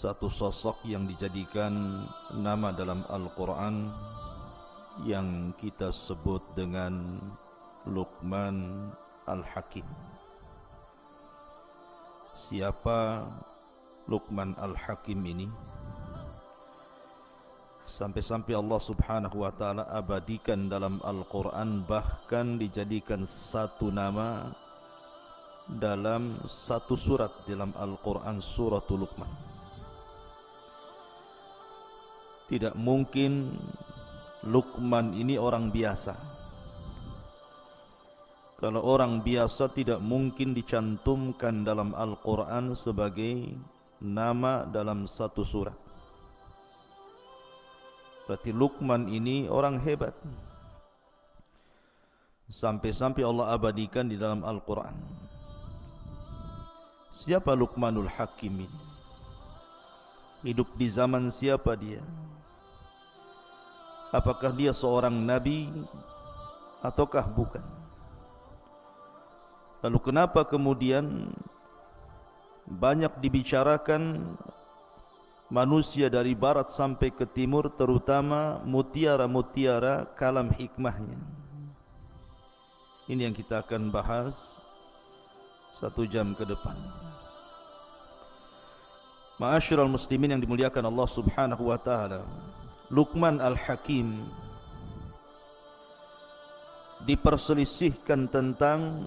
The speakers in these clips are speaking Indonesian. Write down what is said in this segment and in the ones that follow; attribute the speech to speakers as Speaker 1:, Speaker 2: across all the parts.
Speaker 1: satu sosok yang dijadikan nama dalam Al-Quran yang kita sebut dengan Luqman Al-Hakim. Siapa Luqman Al-Hakim ini? Sampai-sampai Allah Subhanahu wa ta'ala abadikan dalam Al-Quran, bahkan dijadikan satu nama dalam satu surat dalam Al-Quran, suratul Luqman. Tidak mungkin Luqman ini orang biasa. Kalau orang biasa tidak mungkin dicantumkan dalam Al-Quran sebagai nama dalam satu surat. Berarti Luqman ini orang hebat. Sampai-sampai Allah abadikan di dalam Al-Quran. Siapa Luqmanul Hakim ini? Hidup di zaman siapa dia? Apakah dia seorang nabi ataukah bukan? Lalu kenapa kemudian banyak dibicarakan manusia dari barat sampai ke timur, terutama mutiara-mutiara kalam hikmahnya? Ini yang kita akan bahas 1 jam ke depan. Ma'asyiral muslimin yang dimuliakan Allah Subhanahu wa ta'ala, Luqman Al-Hakim diperselisihkan tentang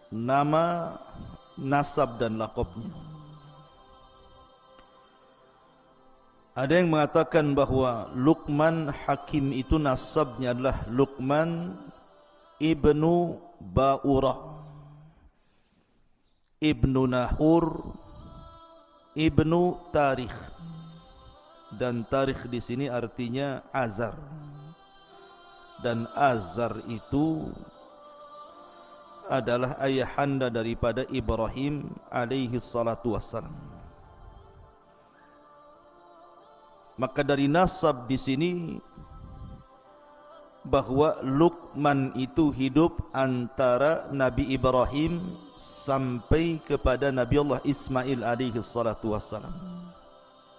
Speaker 1: nama, nasab dan laqabnya. Ada yang mengatakan bahwa Luqman Hakim itu nasabnya adalah Luqman ibnu Ba'urah, ibnu Nahur, ibnu Tarikh. Dan Tarikh di sini artinya Azar. Dan Azar itu adalah ayahanda daripada Ibrahim alaihi salatu wassalam. Maka dari nasab di sini bahwa Luqman itu hidup antara Nabi Ibrahim sampai kepada Nabi Allah Ismail alaihi salatu wassalam.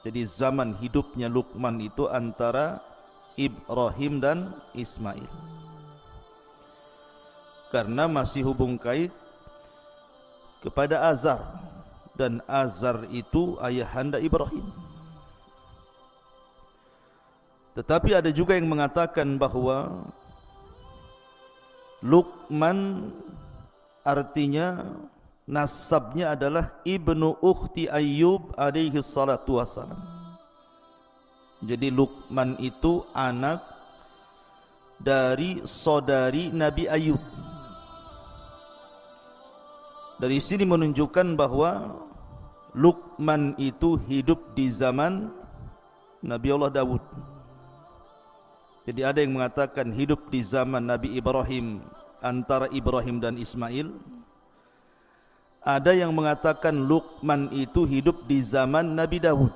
Speaker 1: Jadi zaman hidupnya Luqman itu antara Ibrahim dan Ismail, karena masih hubung kait kepada Azar, dan Azar itu ayahanda Ibrahim. Tetapi ada juga yang mengatakan bahwa Luqman artinya nasabnya adalah ibnu ukhti Ayyub alaihi salatu wassalam. Jadi Luqman itu anak dari saudari Nabi Ayyub. Dari sini menunjukkan bahwa Luqman itu hidup di zaman Nabi Allah Dawud. Jadi ada yang mengatakan hidup di zaman Nabi Ibrahim, antara Ibrahim dan Ismail. Ada yang mengatakan Luqman itu hidup di zaman Nabi Dawud,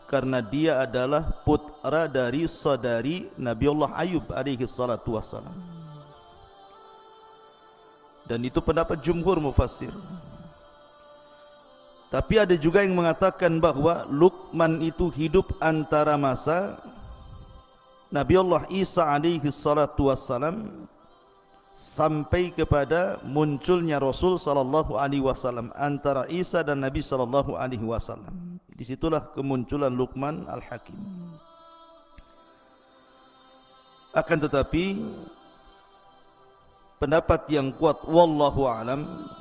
Speaker 1: karena dia adalah putra dari saudari Nabi Allah Ayyub alaihi salatu wassalam. Dan itu pendapat jumhur mufassir. Tapi ada juga yang mengatakan bahwa Luqman itu hidup antara masa Nabi Allah Isa alaihi salatu wassalam sampai kepada munculnya Rasul sallallahu alaihi wasallam, antara Isa dan Nabi sallallahu alaihi wasallam. Disitulah kemunculan Luqman Al-Hakim. Akan tetapi pendapat yang kuat wallahu alam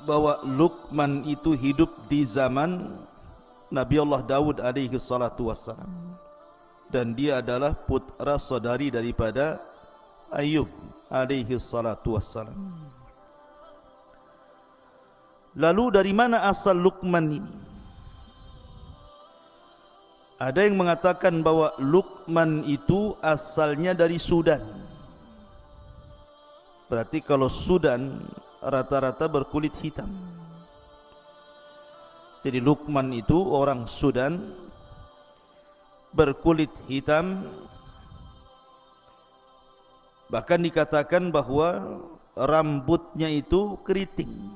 Speaker 1: bahwa Luqman itu hidup di zaman Nabi Allah Daud alaihi salatu wassalam, dan dia adalah putra saudari daripada Ayyub alaihi salatu wassalam. Lalu dari mana asal Luqman ini? Ada yang mengatakan bahwa Luqman itu asalnya dari Sudan. Berarti kalau Sudan rata-rata berkulit hitam. Jadi Luqman itu orang Sudan, berkulit hitam. Bahkan dikatakan bahwa rambutnya itu keriting,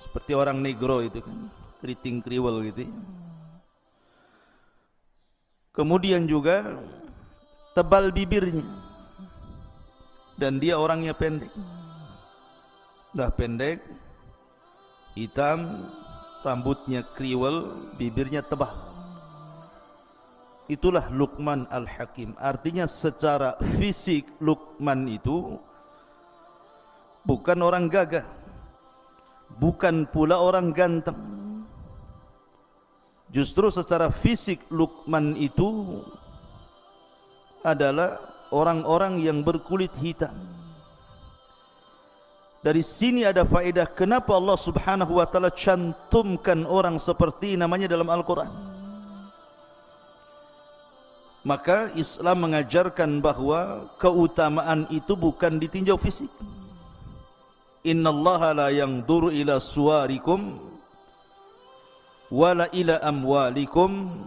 Speaker 1: seperti orang negro itu kan, keriting kriwel gitu ya. Kemudian juga tebal bibirnya, dan dia orangnya pendek. Dah pendek, hitam, rambutnya kriwel, bibirnya tebal. Itulah Luqman Al-Hakim. Artinya secara fisik Luqman itu bukan orang gagah, bukan pula orang ganteng. Justru secara fisik Luqman itu adalah orang-orang yang berkulit hitam. Dari sini ada faedah kenapa Allah Subhanahu wa taala cantumkan orang seperti namanya dalam Al-Qur'an. Maka Islam mengajarkan bahwa keutamaan itu bukan ditinjau fisik. Innallaha la yanzuru ila suwarikum wala ila amwalikum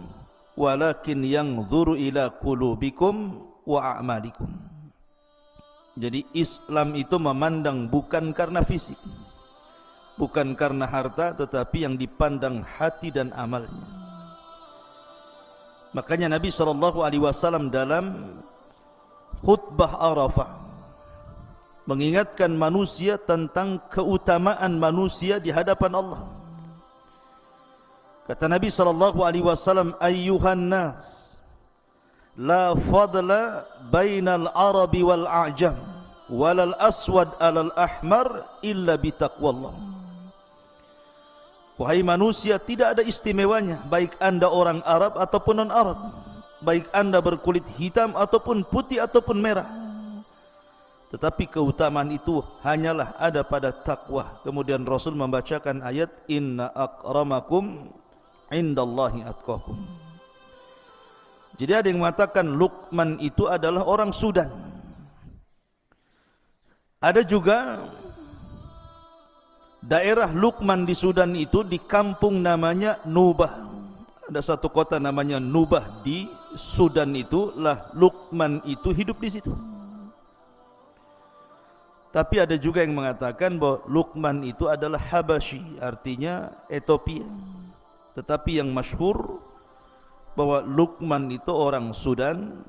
Speaker 1: walakin yanzuru ila qulubikum wa a'malikum. Jadi Islam itu memandang bukan karena fisik, bukan karena harta, tetapi yang dipandang hati dan amalnya. Makanya Nabi SAW dalam khutbah Arafah mengingatkan manusia tentang keutamaan manusia di hadapan Allah. Kata Nabi SAW, ayyuhan nas, la fadla bainal arabi wal a'jam walal aswad alal ahmar illa bitaqwallah. Wahai manusia, tidak ada istimewanya baik anda orang Arab ataupun non-Arab, baik anda berkulit hitam ataupun putih ataupun merah, tetapi keutamaan itu hanyalah ada pada takwa. Kemudian Rasul membacakan ayat inna akramakum indallahi atqakum. Jadi ada yang mengatakan Luqman itu adalah orang Sudan. Ada juga daerah Luqman di Sudan itu di kampung namanya Nubah. Ada satu kota namanya Nubah di Sudan, itulah Luqman itu hidup di situ. Tapi ada juga yang mengatakan bahwa Luqman itu adalah Habasyi, artinya Ethiopia. Tetapi yang masyhur bahwa Luqman itu orang Sudan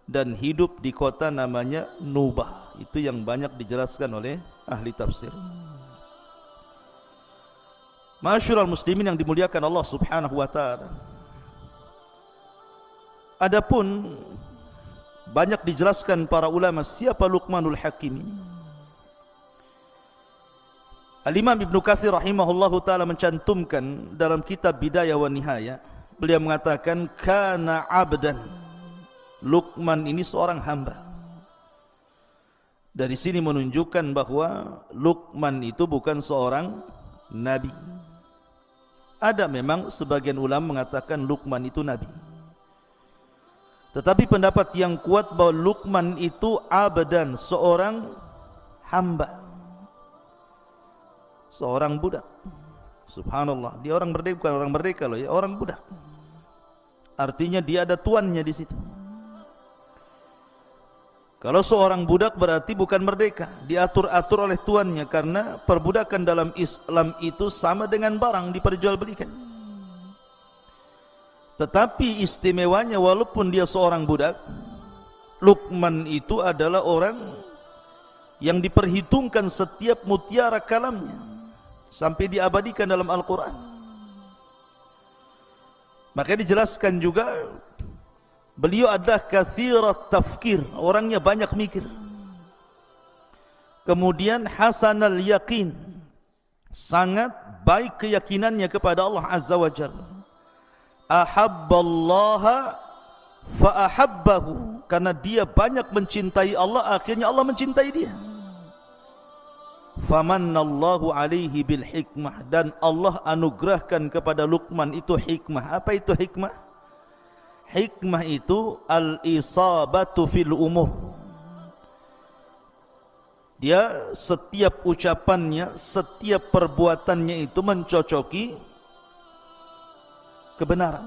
Speaker 1: dan hidup di kota namanya Nubah. Itu yang banyak dijelaskan oleh ahli tafsir. Ma'asyiral muslimin yang dimuliakan Allah Subhanahu wa taala. Adapun banyak dijelaskan para ulama siapa Luqmanul Hakim ini. Al-Imam Ibnu Katsir rahimahullahu taala mencantumkan dalam kitab Bidayah wa Nihayah, beliau mengatakan kana abdan. Luqman ini seorang hamba. Dari sini menunjukkan bahwa Luqman itu bukan seorang nabi. Ada memang sebagian ulama mengatakan Luqman itu nabi, tetapi pendapat yang kuat bahwa Luqman itu abdan, seorang hamba, seorang budak. Subhanallah, dia orang merdeka, bukan orang merdeka loh ya, orang budak. Artinya dia ada tuannya di situ. Kalau seorang budak berarti bukan merdeka, diatur-atur oleh tuannya, karena perbudakan dalam Islam itu sama dengan barang diperjualbelikan. Tetapi istimewanya walaupun dia seorang budak, Luqman itu adalah orang yang diperhitungkan setiap mutiara kalamnya sampai diabadikan dalam Al-Quran. Maka dijelaskan juga beliau adalah kathirat tafkir, orangnya banyak mikir. Kemudian hasanal yaqin, sangat baik keyakinannya kepada Allah Azza wa Jalla. Ahabballaha fa'ahabbahu, karena dia banyak mencintai Allah, akhirnya Allah mencintai dia. Famannallahu alaihi bil hikmah, dan Allah anugerahkan kepada Luqman itu hikmah. Apa itu hikmah? Hikmah itu al-isabatu fil umur. Dia setiap ucapannya, setiap perbuatannya itu mencocoki kebenaran.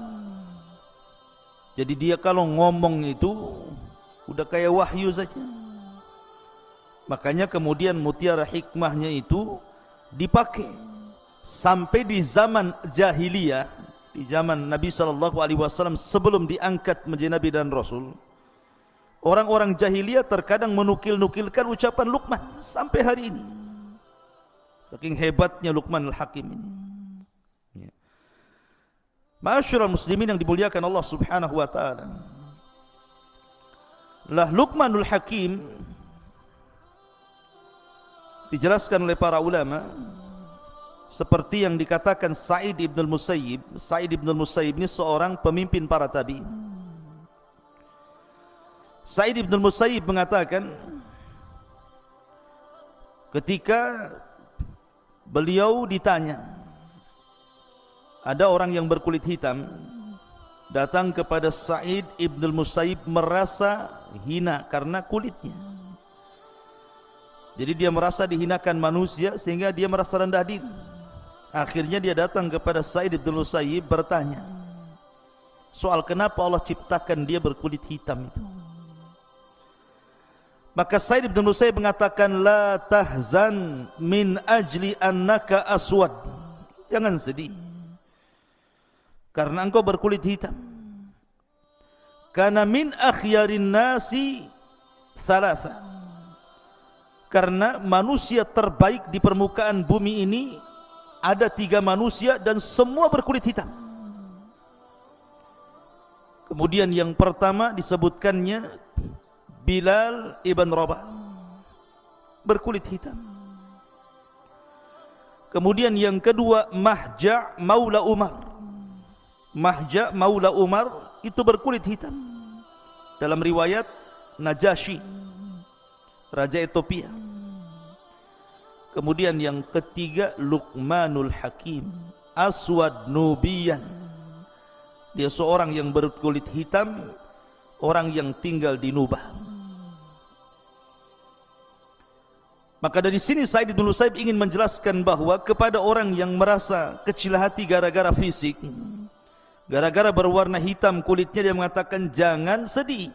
Speaker 1: Jadi dia kalau ngomong itu udah kayak wahyu saja. Makanya kemudian mutiara hikmahnya itu dipakai sampai di zaman jahiliyah, di zaman Nabi SAW sebelum diangkat menjadi Nabi dan Rasul, orang-orang jahiliyah terkadang menukil-nukilkan ucapan Luqman sampai hari ini. Saking hebatnya Luqman Al-Hakim ini. Ma'asyiral muslimin yang dimuliakan Allah Subhanahu wa taala. Lah Luqmanul Hakim dijelaskan oleh para ulama seperti yang dikatakan Sa'id ibn al-Musayyib. Sa'id ibn al-Musayyib ini seorang pemimpin para tabi'in. Sa'id ibn al-Musayyib mengatakan ketika beliau ditanya, ada orang yang berkulit hitam datang kepada Sa'id ibn al-Musayyib merasa hina karena kulitnya. Jadi dia merasa dihinakan manusia sehingga dia merasa rendah diri. Akhirnya dia datang kepada Sa'id ibn al-Musayyib bertanya soal kenapa Allah ciptakan dia berkulit hitam itu. Maka Sa'id ibn al-Musayyib mengatakan, la tahzan min ajli annaka aswad. Jangan sedih karena engkau berkulit hitam. Karena min akhyarin nasi thalatha. Karena manusia terbaik di permukaan bumi ini ada 3 manusia dan semua berkulit hitam. Kemudian yang pertama disebutkannya Bilal ibn Rabah, berkulit hitam. Kemudian yang kedua Mahja Maula Umar. Mahja Maula Umar itu berkulit hitam. Dalam riwayat Najasyi, Raja Ethiopia. Kemudian yang ketiga Luqmanul Hakim, Aswad Nubiyan. Dia seorang yang berkulit hitam, orang yang tinggal di Nubah. Maka dari sini Sa'id ibn al-Musayyib ingin menjelaskan bahwa kepada orang yang merasa kecil hati gara-gara fisik, gara-gara berwarna hitam kulitnya, dia mengatakan jangan sedih.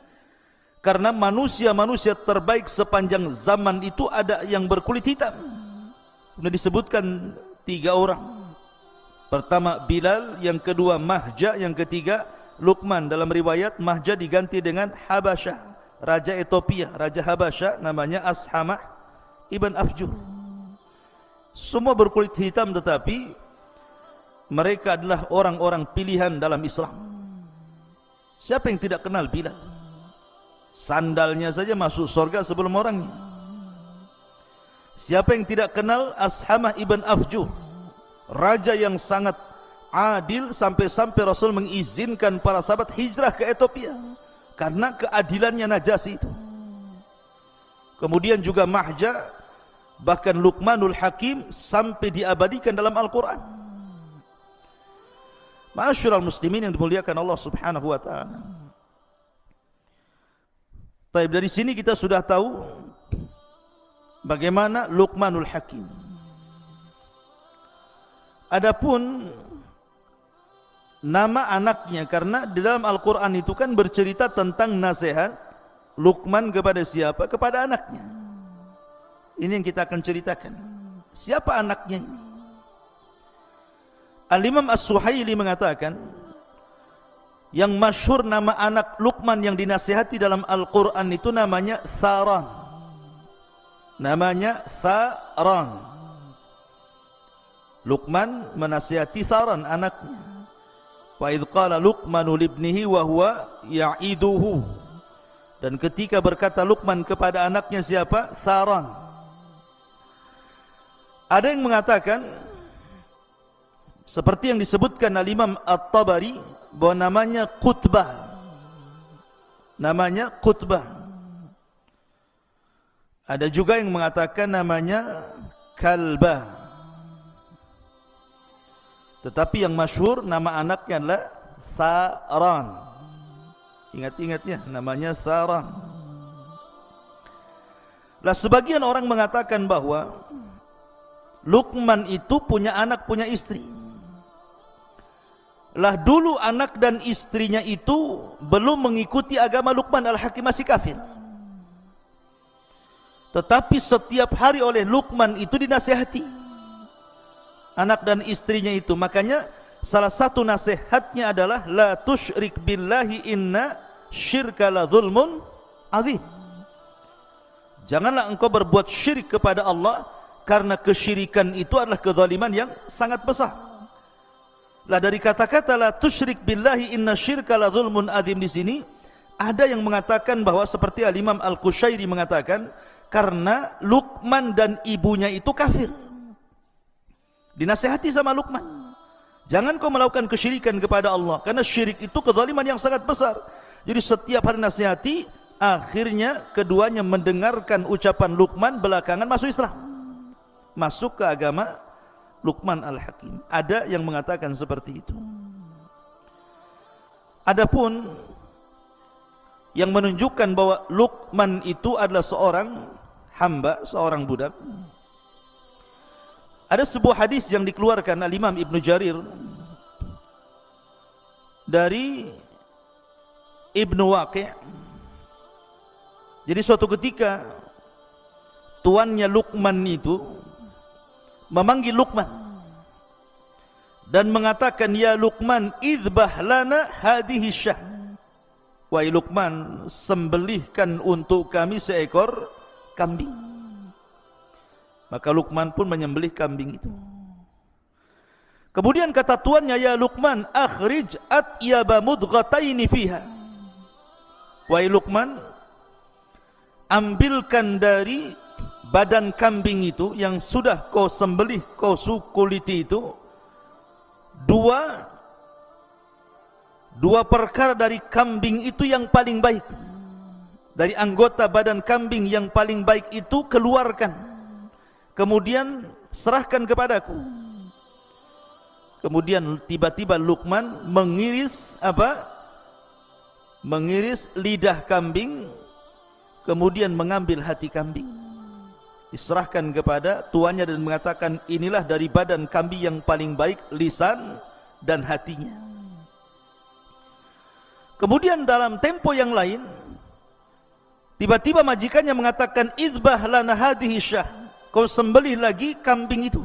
Speaker 1: Karena manusia-manusia terbaik sepanjang zaman itu ada yang berkulit hitam. Sudah disebutkan 3 orang. Pertama Bilal, yang kedua Mahja, yang ketiga Luqman. Dalam riwayat Mahja diganti dengan Habasyah, Raja Ethiopia. Raja Habasyah namanya Ashamah ibn Afjur. Semua berkulit hitam, tetapi mereka adalah orang-orang pilihan dalam Islam. Siapa yang tidak kenal Bilal? Sandalnya saja masuk surga sebelum orangnya. Siapa yang tidak kenal Ashamah ibn Afjur, raja yang sangat adil sampai-sampai Rasul mengizinkan para sahabat hijrah ke Ethiopia karena keadilannya Najasyi itu. Kemudian juga Mahja, bahkan Luqmanul Hakim sampai diabadikan dalam Al-Quran. Ma'asyiral muslimin yang dimuliakan Allah Subhanahu wa taala. Baik, dari sini kita sudah tahu bagaimana Luqmanul Hakim. Adapun nama anaknya, karena di dalam Al-Quran itu kan bercerita tentang nasihat Luqman kepada siapa? Kepada anaknya. Ini yang kita akan ceritakan. Siapa anaknya ini? Al-Imam As-Suhaili mengatakan, yang masyhur nama anak Luqman yang dinasihati dalam Al-Quran itu namanya Tharan. Namanya Tharan. Luqman menasihati Tharan anaknya. Wa idh qala Luqmanu libnihi wa huwa ya'iduhu. Dan ketika berkata Luqman kepada anaknya siapa? Tharan. Ada yang mengatakan seperti yang disebutkan Al-Imam At-Tabari bahwa namanya Qutbah. Namanya Qutbah. Ada juga yang mengatakan namanya Kalbah. Tetapi yang masyhur nama anaknya adalah Tharan. Ingat-ingat ya, namanya Tharan. Lah sebagian orang mengatakan bahwa Luqman itu punya anak, punya istri. Lah dulu anak dan istrinya itu belum mengikuti agama Luqman Al-Hakim, masih kafir. Tetapi setiap hari oleh Luqman itu dinasihati anak dan istrinya itu. Makanya salah satu nasihatnya adalah la tusyrik billahi inna syirka la zulmun azim. Janganlah engkau berbuat syirik kepada Allah, karena kesyirikan itu adalah kezaliman yang sangat besar. Lah dari kata-kata la tusyrik billahi inna syirka la zulmun azim di sini ada yang mengatakan bahwa seperti Al-Imam Al-Qushairi mengatakan karena Luqman dan ibunya itu kafir. Dinasihati sama Luqman, jangan kau melakukan kesyirikan kepada Allah, karena syirik itu kezaliman yang sangat besar. Jadi setiap hari nasihati, akhirnya keduanya mendengarkan ucapan Luqman, belakangan masuk Islam, masuk ke agama Luqman Al-Hakim. Ada yang mengatakan seperti itu. Adapun yang menunjukkan bahwa Luqman itu adalah seorang hamba, seorang budak, ada sebuah hadis yang dikeluarkan Al-Imam Ibnu Jarir dari Ibnu Waqi'. Jadi suatu ketika tuannya Luqman itu memanggil Luqman dan mengatakan, ya Luqman, idbah lana hadhihi syah. Wahai Luqman, sembelihkan untuk kami seekor kambing. Maka Luqman pun menyembelih kambing itu. Kemudian kata tuannya, ya Luqman, akhrij atyaba mudghataini fiha. Wahai Luqman, ambilkan dari badan kambing itu yang sudah kau sembelih, kau kuliti itu, dua perkara dari kambing itu yang paling baik. Dari anggota badan kambing yang paling baik itu keluarkan, kemudian serahkan kepadaku. Kemudian tiba-tiba Luqman mengiris apa? Mengiris lidah kambing, kemudian mengambil hati kambing, diserahkan kepada tuannya dan mengatakan, inilah dari badan kambing yang paling baik, lisan dan hatinya. Kemudian dalam tempo yang lain, tiba-tiba majikannya mengatakan, idbah lana hadhihi syah, kau sembelih lagi kambing itu.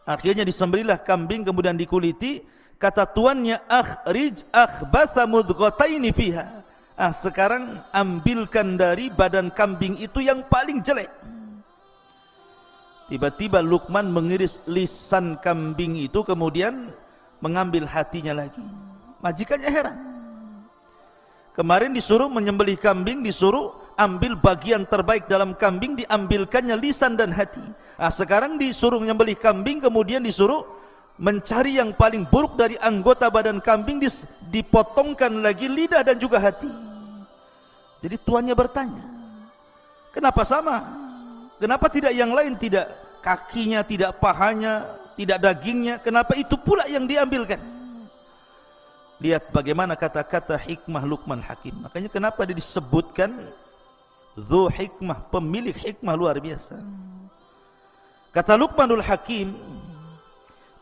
Speaker 1: Akhirnya disembelihlah kambing, kemudian dikuliti. Kata tuannya, akhrij akhbatha mudghataini fiha. Sekarang ambilkan dari badan kambing itu yang paling jelek. Tiba-tiba Luqman mengiris lisan kambing itu, kemudian mengambil hatinya lagi. Majikannya heran. Kemarin disuruh menyembelih kambing, disuruh ambil bagian terbaik dalam kambing, diambilkannya lisan dan hati. Sekarang disuruh menyembelih kambing, kemudian disuruh mencari yang paling buruk dari anggota badan kambing, dipotongkan lagi lidah dan juga hati. Jadi tuannya bertanya, kenapa sama? Kenapa tidak yang lain, tidak kakinya, tidak pahanya, tidak dagingnya, kenapa itu pula yang diambilkan? Lihat bagaimana kata-kata hikmah Luqman Hakim. Makanya kenapa dia disebutkan Dzu hikmah, pemilik hikmah luar biasa. Kata Luqmanul Hakim,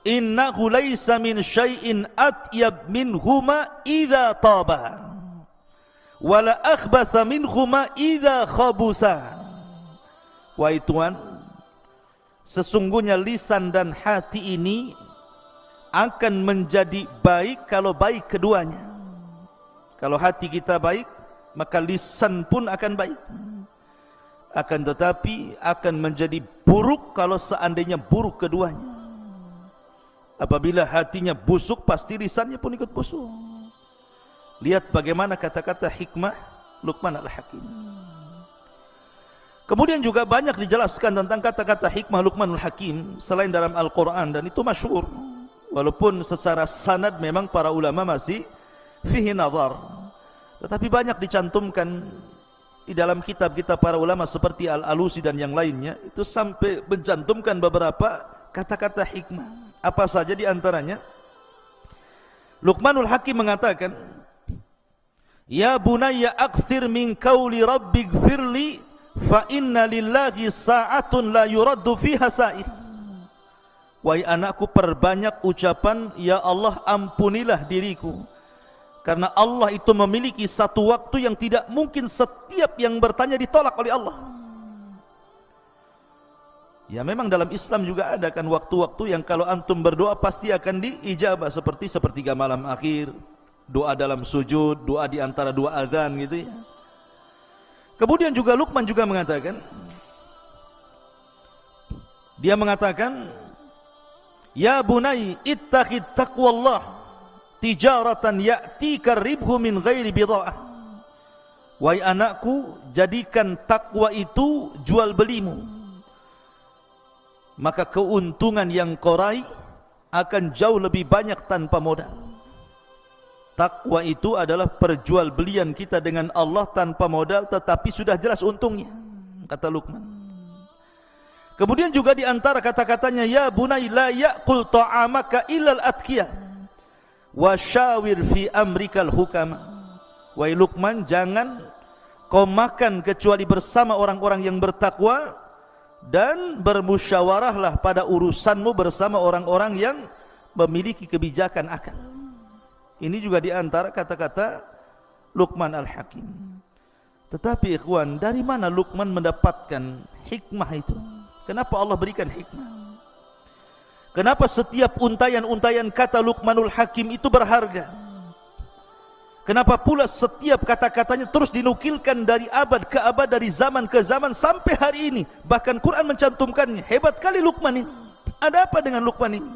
Speaker 1: innahu laysa min syai'in atyab minhuma idza taba wala akhbatha minhuma idza khabutha. Wahai Tuhan, sesungguhnya lisan dan hati ini akan menjadi baik kalau baik keduanya. Kalau hati kita baik, maka lisan pun akan baik. Akan tetapi akan menjadi buruk kalau seandainya buruk keduanya. Apabila hatinya busuk, pasti lisannya pun ikut busuk. Lihat bagaimana kata-kata hikmah Luqman Al-Hakim. Kemudian juga banyak dijelaskan tentang kata-kata hikmah Luqmanul Hakim selain dalam Al-Quran, dan itu masyhur. Walaupun secara sanad memang para ulama masih fihi nazar, tetapi banyak dicantumkan di dalam kitab-kitab para ulama seperti Al-Alusi dan yang lainnya. Itu sampai mencantumkan beberapa kata-kata hikmah. Apa saja di antaranya? Luqmanul Hakim mengatakan, ya bunayya akthir min qawli rabbighfirli fa inna lillahi sa'atun la yuraddu fiha sa'il. Wahai anakku, perbanyak ucapan, ya Allah ampunilah diriku, karena Allah itu memiliki satu waktu yang tidak mungkin setiap yang bertanya ditolak oleh Allah. Ya memang dalam Islam juga ada kan waktu-waktu yang kalau antum berdoa pasti akan diijabah, seperti sepertiga malam akhir, doa dalam sujud, doa di antara dua azan gitu ya. Kemudian juga Luqman juga mengatakan, dia mengatakan, ya bunai ittaqid taqwallah tijaratan ya'tika ribhu min ghairi bidha'ah. Wahai anakku, jadikan takwa itu jual belimu, maka keuntungan yang kau raih akan jauh lebih banyak tanpa modal. Takwa itu adalah perjualbelian kita dengan Allah tanpa modal, tetapi sudah jelas untungnya, kata Luqman. Kemudian juga di antara kata-katanya, ya bunai la ya'kul ta'amaka illal atqiya wa syawir fi amrikal hukama. Wahai Luqman, jangan kau makan kecuali bersama orang-orang yang bertakwa, dan bermusyawarahlah pada urusanmu bersama orang-orang yang memiliki kebijakan akal. Ini juga di antara kata-kata Luqman Al-Hakim. Tetapi ikhwan, dari mana Luqman mendapatkan hikmah itu? Kenapa Allah berikan hikmah? Kenapa setiap untayan-untayan kata Luqmanul Hakim itu berharga? Kenapa pula setiap kata-katanya terus dinukilkan dari abad ke abad, dari zaman ke zaman sampai hari ini? Bahkan Quran mencantumkannya. Hebat kali Luqman ini. Ada apa dengan Luqman ini?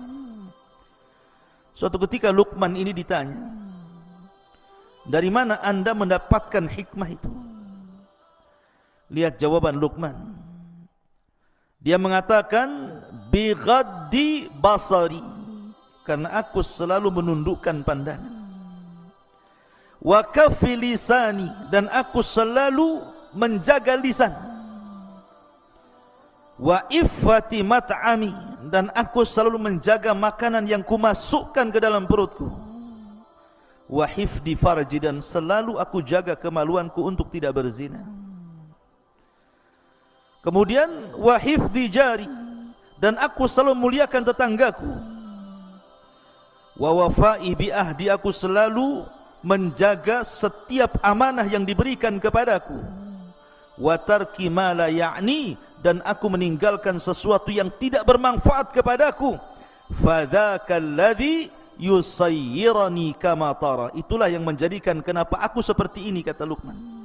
Speaker 1: Suatu ketika Luqman ini ditanya, dari mana anda mendapatkan hikmah itu? Lihat jawaban Luqman. Dia mengatakan, bi ghaddi basari, karena aku selalu menundukkan pandangan. Wa kaffi lisani, dan aku selalu menjaga lisan. Wa iffati mat'ami, dan aku selalu menjaga makanan yang kumasukkan ke dalam perutku. Wa hifdi farji, dan selalu aku jaga kemaluanku untuk tidak berzina. Kemudian wa hifdi jari, dan aku selalu muliakan tetanggaku. Wa wafai bi ahdi, aku selalu menjaga setiap amanah yang diberikan kepadaku. Wa tarki ma la ya'ni, dan aku meninggalkan sesuatu yang tidak bermanfaat kepadaku. Fadzakal ladzi yusayyirani kama tara, itulah yang menjadikan kenapa aku seperti ini, kata Luqman.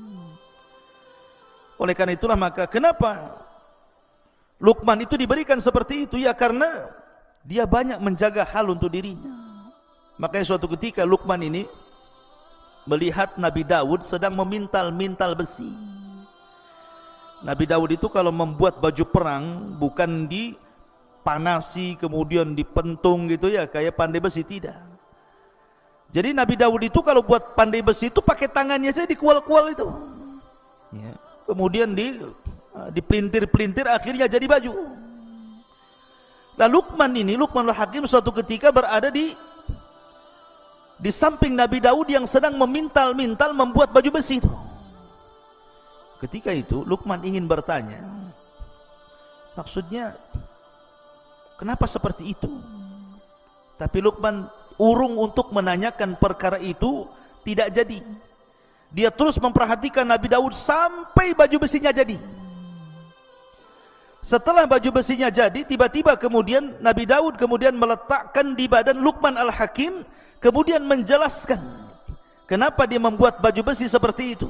Speaker 1: Oleh karena itulah maka kenapa Luqman itu diberikan seperti itu? Ya karena dia banyak menjaga hal untuk dirinya. Makanya suatu ketika Luqman ini melihat Nabi Daud sedang memintal-mintal besi. Nabi Daud itu kalau membuat baju perang bukan dipanasi kemudian dipentung gitu ya, kayak pandai besi, tidak. Jadi Nabi Daud itu kalau buat pandai besi itu pakai tangannya saja, dikual-kual itu ya. Kemudian dipelintir-pelintir, akhirnya jadi baju. Nah Luqman ini, Luqmanul Hakim, suatu ketika berada di samping Nabi Daud yang sedang memintal-mintal membuat baju besi itu. Ketika itu Luqman ingin bertanya, maksudnya kenapa seperti itu? Tapi Luqman urung untuk menanyakan perkara itu, tidak jadi. Dia terus memperhatikan Nabi Daud sampai baju besinya jadi. Setelah baju besinya jadi, tiba-tiba kemudian Nabi Daud kemudian meletakkan di badan Luqman Al-Hakim, kemudian menjelaskan kenapa dia membuat baju besi seperti itu.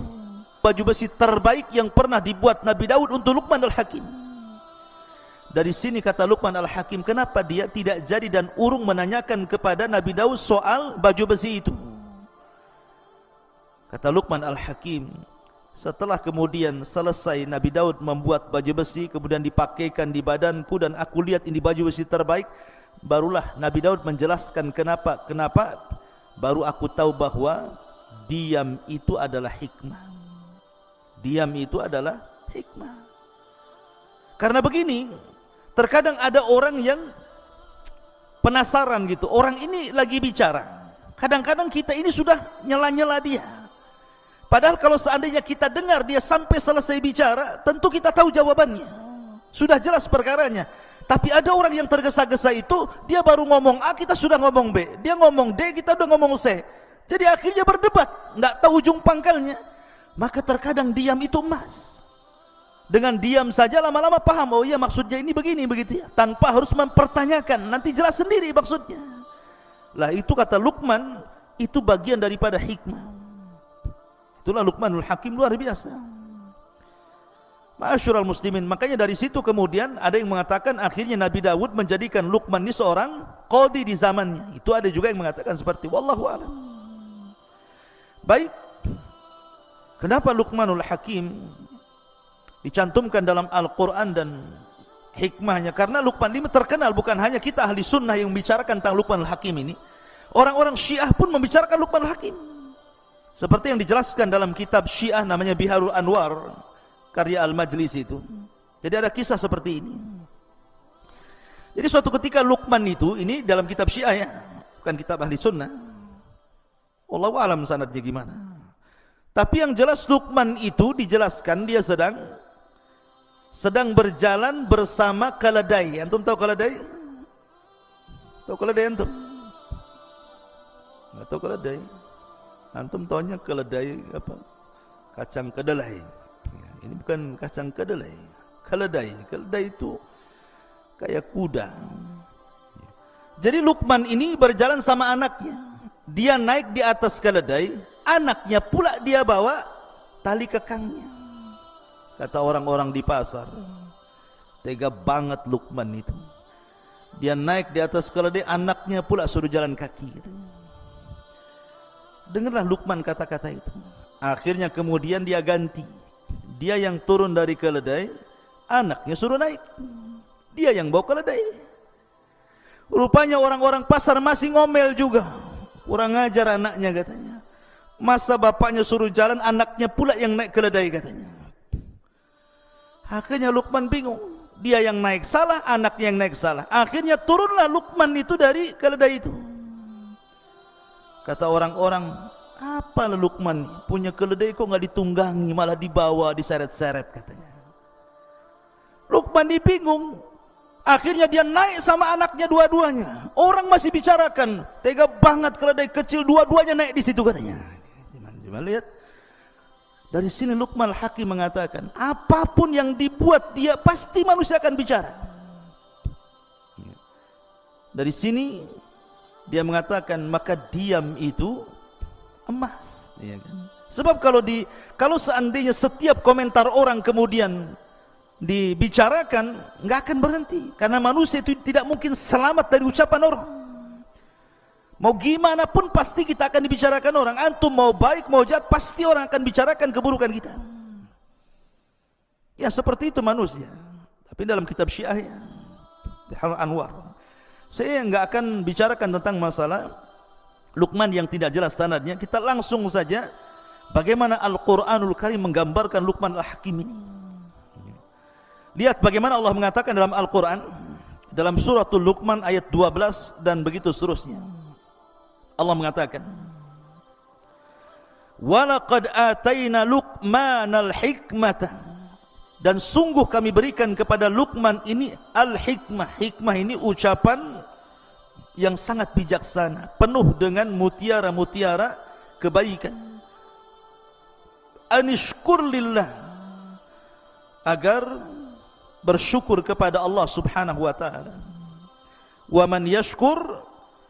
Speaker 1: Baju besi terbaik yang pernah dibuat Nabi Daud untuk Luqman Al-Hakim. Dari sini kata Luqman Al-Hakim, kenapa dia tidak jadi dan urung menanyakan kepada Nabi Daud soal baju besi itu. Kata Luqman Al-Hakim, setelah kemudian selesai Nabi Daud membuat baju besi, kemudian dipakaikan di badanku dan aku lihat ini baju besi terbaik, barulah Nabi Daud menjelaskan kenapa, baru aku tahu bahwa diam itu adalah hikmah. Diam itu adalah hikmah. Karena begini, terkadang ada orang yang penasaran gitu, orang ini lagi bicara, kadang-kadang kita ini sudah nyela-nyela dia. Padahal kalau seandainya kita dengar dia sampai selesai bicara, tentu kita tahu jawabannya, sudah jelas perkaranya. Tapi ada orang yang tergesa-gesa itu, dia baru ngomong A, kita sudah ngomong B, dia ngomong D, kita udah ngomong C. Jadi akhirnya berdebat, nggak tahu ujung pangkalnya. Maka terkadang diam itu emas. Dengan diam saja lama-lama paham, oh iya maksudnya ini begini begitu ya, tanpa harus mempertanyakan, nanti jelas sendiri maksudnya. Lah itu kata Luqman, itu bagian daripada hikmah. Itulah Luqmanul Hakim, luar biasa. Ma'asyiral muslimin, makanya dari situ kemudian ada yang mengatakan akhirnya Nabi Daud menjadikan Luqman ini seorang qadhi di zamannya. Itu ada juga yang mengatakan seperti wallahu a'lam. Baik. Kenapa Luqmanul Hakim dicantumkan dalam Al-Quran dan hikmahnya? Karena Luqman ini terkenal, bukan hanya kita ahli sunnah yang membicarakan tentang Luqmanul Hakim ini, orang-orang Syiah pun membicarakan Luqmanul Hakim, seperti yang dijelaskan dalam kitab Syiah namanya Biharul Anwar karya Al-Majlisi itu. Jadi ada kisah seperti ini. Jadi suatu ketika Luqman itu, ini dalam kitab Syiah ya, bukan kitab ahli sunnah, wallahu a'lam sanadnya gimana, tapi yang jelas Luqman itu dijelaskan dia sedang berjalan bersama keledai. Antum tahu keledai? Tahu keledai antum? Enggak tahu keledai? Antum taunya keledai apa? Kacang kedelai. Ya, ini bukan kacang kedelai. Keledai. Keledai itu kayak kuda. Jadi Luqman ini berjalan sama anaknya. Dia naik di atas keledai, anaknya pula dia bawa tali kekangnya. Kata orang-orang di pasar, tega banget Luqman itu. Dia naik di atas keledai, anaknya pula suruh jalan kaki gitu. Dengarlah Luqman kata-kata itu. Akhirnya kemudian dia ganti. Dia yang turun dari keledai, anaknya suruh naik. Dia yang bawa keledai. Rupanya orang-orang pasar masih ngomel juga. Kurang ajar anaknya katanya. Masa bapaknya suruh jalan, anaknya pula yang naik keledai katanya. Akhirnya Luqman bingung, dia yang naik salah, anaknya yang naik salah. Akhirnya turunlah Luqman itu dari keledai itu. Kata orang-orang, apa Luqman punya keledai kok nggak ditunggangi, malah dibawa, diseret-seret katanya. Luqman ini bingung. Akhirnya dia naik sama anaknya dua-duanya. Orang masih bicarakan, tega banget keledai kecil dua-duanya naik di situ katanya. Coba lihat. Dari sini Luqman Hakim mengatakan, apapun yang dibuat dia pasti manusia akan bicara. Dari sini dia mengatakan maka diam itu emas, ya kan? Sebab kalau seandainya setiap komentar orang kemudian dibicarakan, nggak akan berhenti, karena manusia itu tidak mungkin selamat dari ucapan orang. Mau gimana pun pasti kita akan dibicarakan orang. Antum mau baik mau jahat pasti orang akan bicarakan keburukan kita. Ya seperti itu manusia. Tapi dalam kitab Syiah ya, Biharul Anwar, saya nggak akan bicarakan tentang masalah Luqman yang tidak jelas sanadnya. Kita langsung saja bagaimana Al-Quranul Karim menggambarkan Luqman Al-Hakim ini. Lihat bagaimana Allah mengatakan dalam Al-Quran, dalam suratul Luqman ayat 12 dan begitu seterusnya. Allah mengatakan, walaqad atayna Luqmanal hikmata, dan sungguh kami berikan kepada Luqman ini al-hikmah. Hikmah ini ucapan yang sangat bijaksana, penuh dengan mutiara-mutiara kebaikan. Anishkur lillah, agar bersyukur kepada Allah Subhanahu wa taala. Wa man yashkur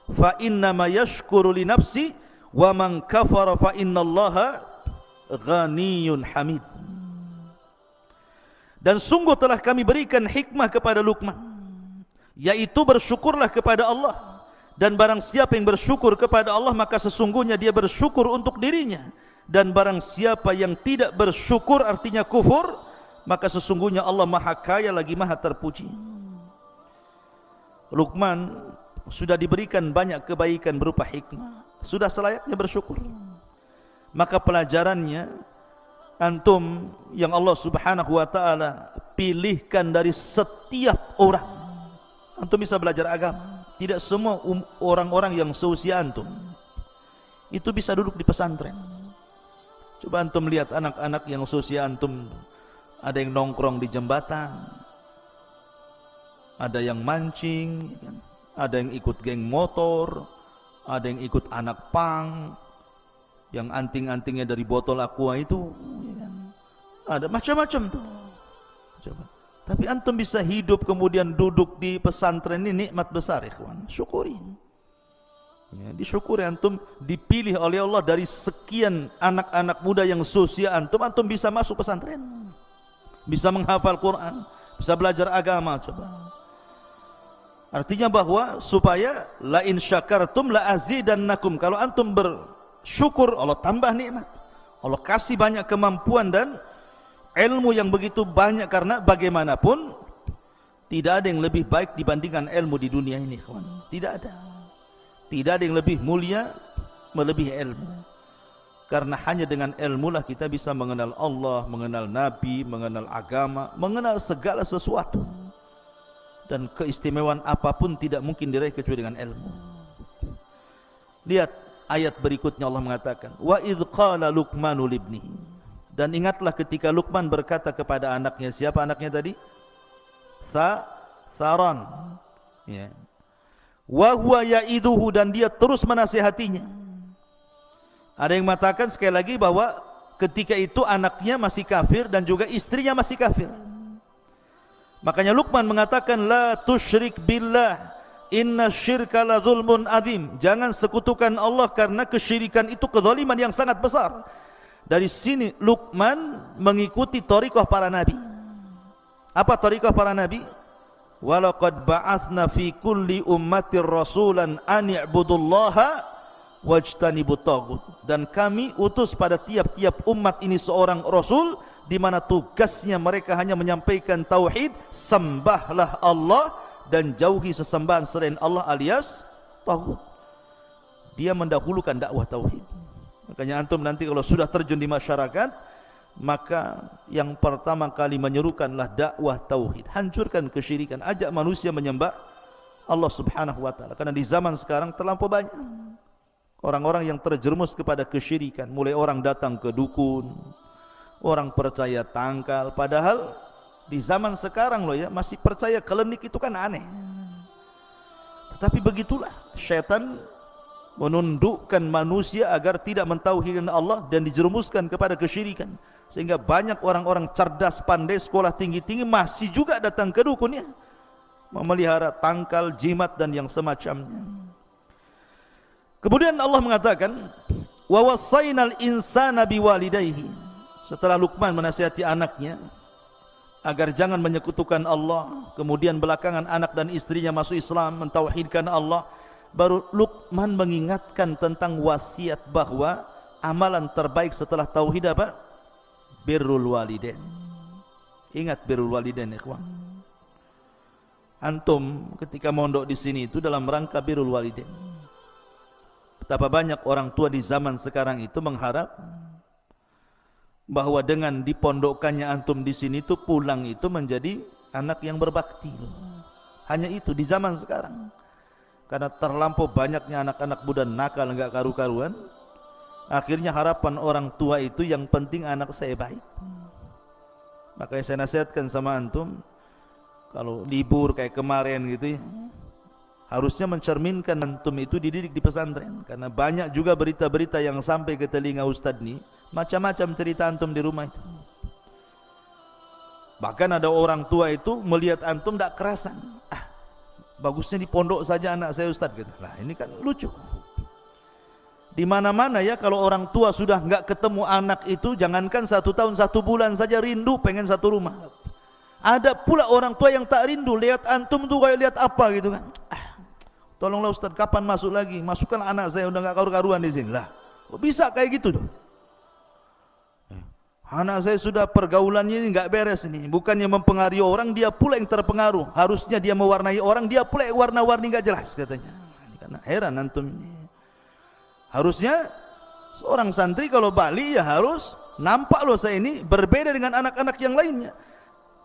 Speaker 1: fa innama yashkuru li nafsi wa man kafara fa innallaha ghaniyun hamid. Dan sungguh telah kami berikan hikmah kepada Luqman, yaitu bersyukurlah kepada Allah, dan barang siapa yang bersyukur kepada Allah maka sesungguhnya dia bersyukur untuk dirinya, dan barang siapa yang tidak bersyukur artinya kufur, maka sesungguhnya Allah maha kaya lagi maha terpuji. Luqman sudah diberikan banyak kebaikan berupa hikmah, sudah selayaknya bersyukur. Maka pelajarannya, antum yang Allah Subhanahu wa taala pilihkan dari setiap orang, antum bisa belajar agama. Tidak semua orang-orang yang seusia antum itu bisa duduk di pesantren. Coba antum lihat anak-anak yang seusia antum, ada yang nongkrong di jembatan, ada yang mancing, ada yang ikut geng motor, ada yang ikut anak pang, yang anting-antingnya dari botol aqua itu, ada macam-macam tuh. Coba. Tapi antum bisa hidup kemudian duduk di pesantren ini nikmat besar, ikhwan. Syukuri. Ya, disyukuri antum dipilih oleh Allah dari sekian anak-anak muda yang seusia antum, antum bisa masuk pesantren. Bisa menghafal Quran, bisa belajar agama, coba. Artinya bahwa supaya la in syakartum la azidannakum. Kalau antum bersyukur, Allah tambah nikmat. Allah kasih banyak kemampuan dan ilmu yang begitu banyak, karena bagaimanapun tidak ada yang lebih baik dibandingkan ilmu di dunia ini, kawan. Tidak ada. Tidak ada yang lebih mulia melebihi ilmu. Karena hanya dengan ilmu lah kita bisa mengenal Allah, mengenal Nabi, mengenal agama, mengenal segala sesuatu. Dan keistimewaan apapun tidak mungkin diraih kecuali dengan ilmu. Lihat ayat berikutnya, Allah mengatakan, wa idh qala Luqmanu libnihi. Dan ingatlah ketika Luqman berkata kepada anaknya, siapa anaknya tadi? Tharan. Ya. Wa huwa ya'iduhu, dan dia terus menasihatinya. Ada yang mengatakan sekali lagi bahwa ketika itu anaknya masih kafir dan juga istrinya masih kafir. Makanya Luqman mengatakan, la tusyrik billah, inna syirka la zulmun azim. Jangan sekutukan Allah, karena kesyirikan itu kezaliman yang sangat besar. Dari sini Luqman mengikuti thariqah para nabi. Apa thariqah para nabi? Walaqad ba'atsna fi kulli ummatir rasulan an i'budullaha wajtanibut taghut. Dan kami utus pada tiap-tiap umat ini seorang rasul, di mana tugasnya mereka hanya menyampaikan tauhid, sembahlah Allah dan jauhi sesembahan selain Allah alias taghut. Dia mendahulukan dakwah tauhid. Makanya antum nanti kalau sudah terjun di masyarakat, maka yang pertama kali menyerukanlah dakwah tauhid. Hancurkan kesyirikan, ajak manusia menyembah Allah Subhanahu wa taala. Karena di zaman sekarang terlampau banyak orang-orang yang terjerumus kepada kesyirikan. Mulai orang datang ke dukun, orang percaya tangkal, padahal di zaman sekarang loh ya, masih percaya klinik itu kan aneh. Tetapi begitulah syaitan menundukkan manusia agar tidak mentauhidkan Allah dan dijerumuskan kepada kesyirikan. Sehingga banyak orang-orang cerdas, pandai, sekolah tinggi-tinggi masih juga datang ke dukunnya, memelihara tangkal, jimat dan yang semacamnya. Kemudian Allah mengatakan, wa wassaynal insana biwalidayhi. Setelah Luqman menasihati anaknya agar jangan menyekutukan Allah, kemudian belakangan anak dan istrinya masuk Islam, mentauhidkan Allah, baru Luqman mengingatkan tentang wasiat bahwa amalan terbaik setelah tauhid apa? Birrul walidain. Ingat birrul walidain, ikhwan. Antum ketika mondok di sini itu dalam rangka birrul walidain. Betapa banyak orang tua di zaman sekarang itu mengharap bahwa dengan dipondokkannya antum di sini itu pulang itu menjadi anak yang berbakti. Hanya itu di zaman sekarang. Karena terlampau banyaknya anak-anak muda nakal enggak karu-karuan, akhirnya harapan orang tua itu yang penting anak saya baik. Makanya saya nasihatkan sama antum, kalau libur kayak kemarin gitu ya, harusnya mencerminkan antum itu dididik di pesantren. Karena banyak juga berita-berita yang sampai ke telinga ustadz nih, macam-macam cerita antum di rumah itu. Bahkan ada orang tua itu melihat antum tidak kerasan, bagusnya di pondok saja anak saya ustadz gitu. Lah ini kan lucu. Di mana-mana ya, kalau orang tua sudah nggak ketemu anak itu, jangankan 1 tahun 1 bulan saja rindu pengen satu rumah. Ada pula orang tua yang tak rindu lihat antum tuh kayak lihat apa gitu kan. Tolonglah ustadz, kapan masuk lagi? Masukkan anak saya, udah nggak karu-karuan di sini. Lah kok bisa kayak gitu tuh? Anak saya sudah pergaulannya ini nggak beres ini. Bukannya mempengaruhi orang, dia pula yang terpengaruh. Harusnya dia mewarnai orang, dia pula yang warna-warni nggak jelas katanya. Karena heran antum ini. Harusnya seorang santri kalau balik ya harus nampak loh saya ini berbeda dengan anak-anak yang lainnya.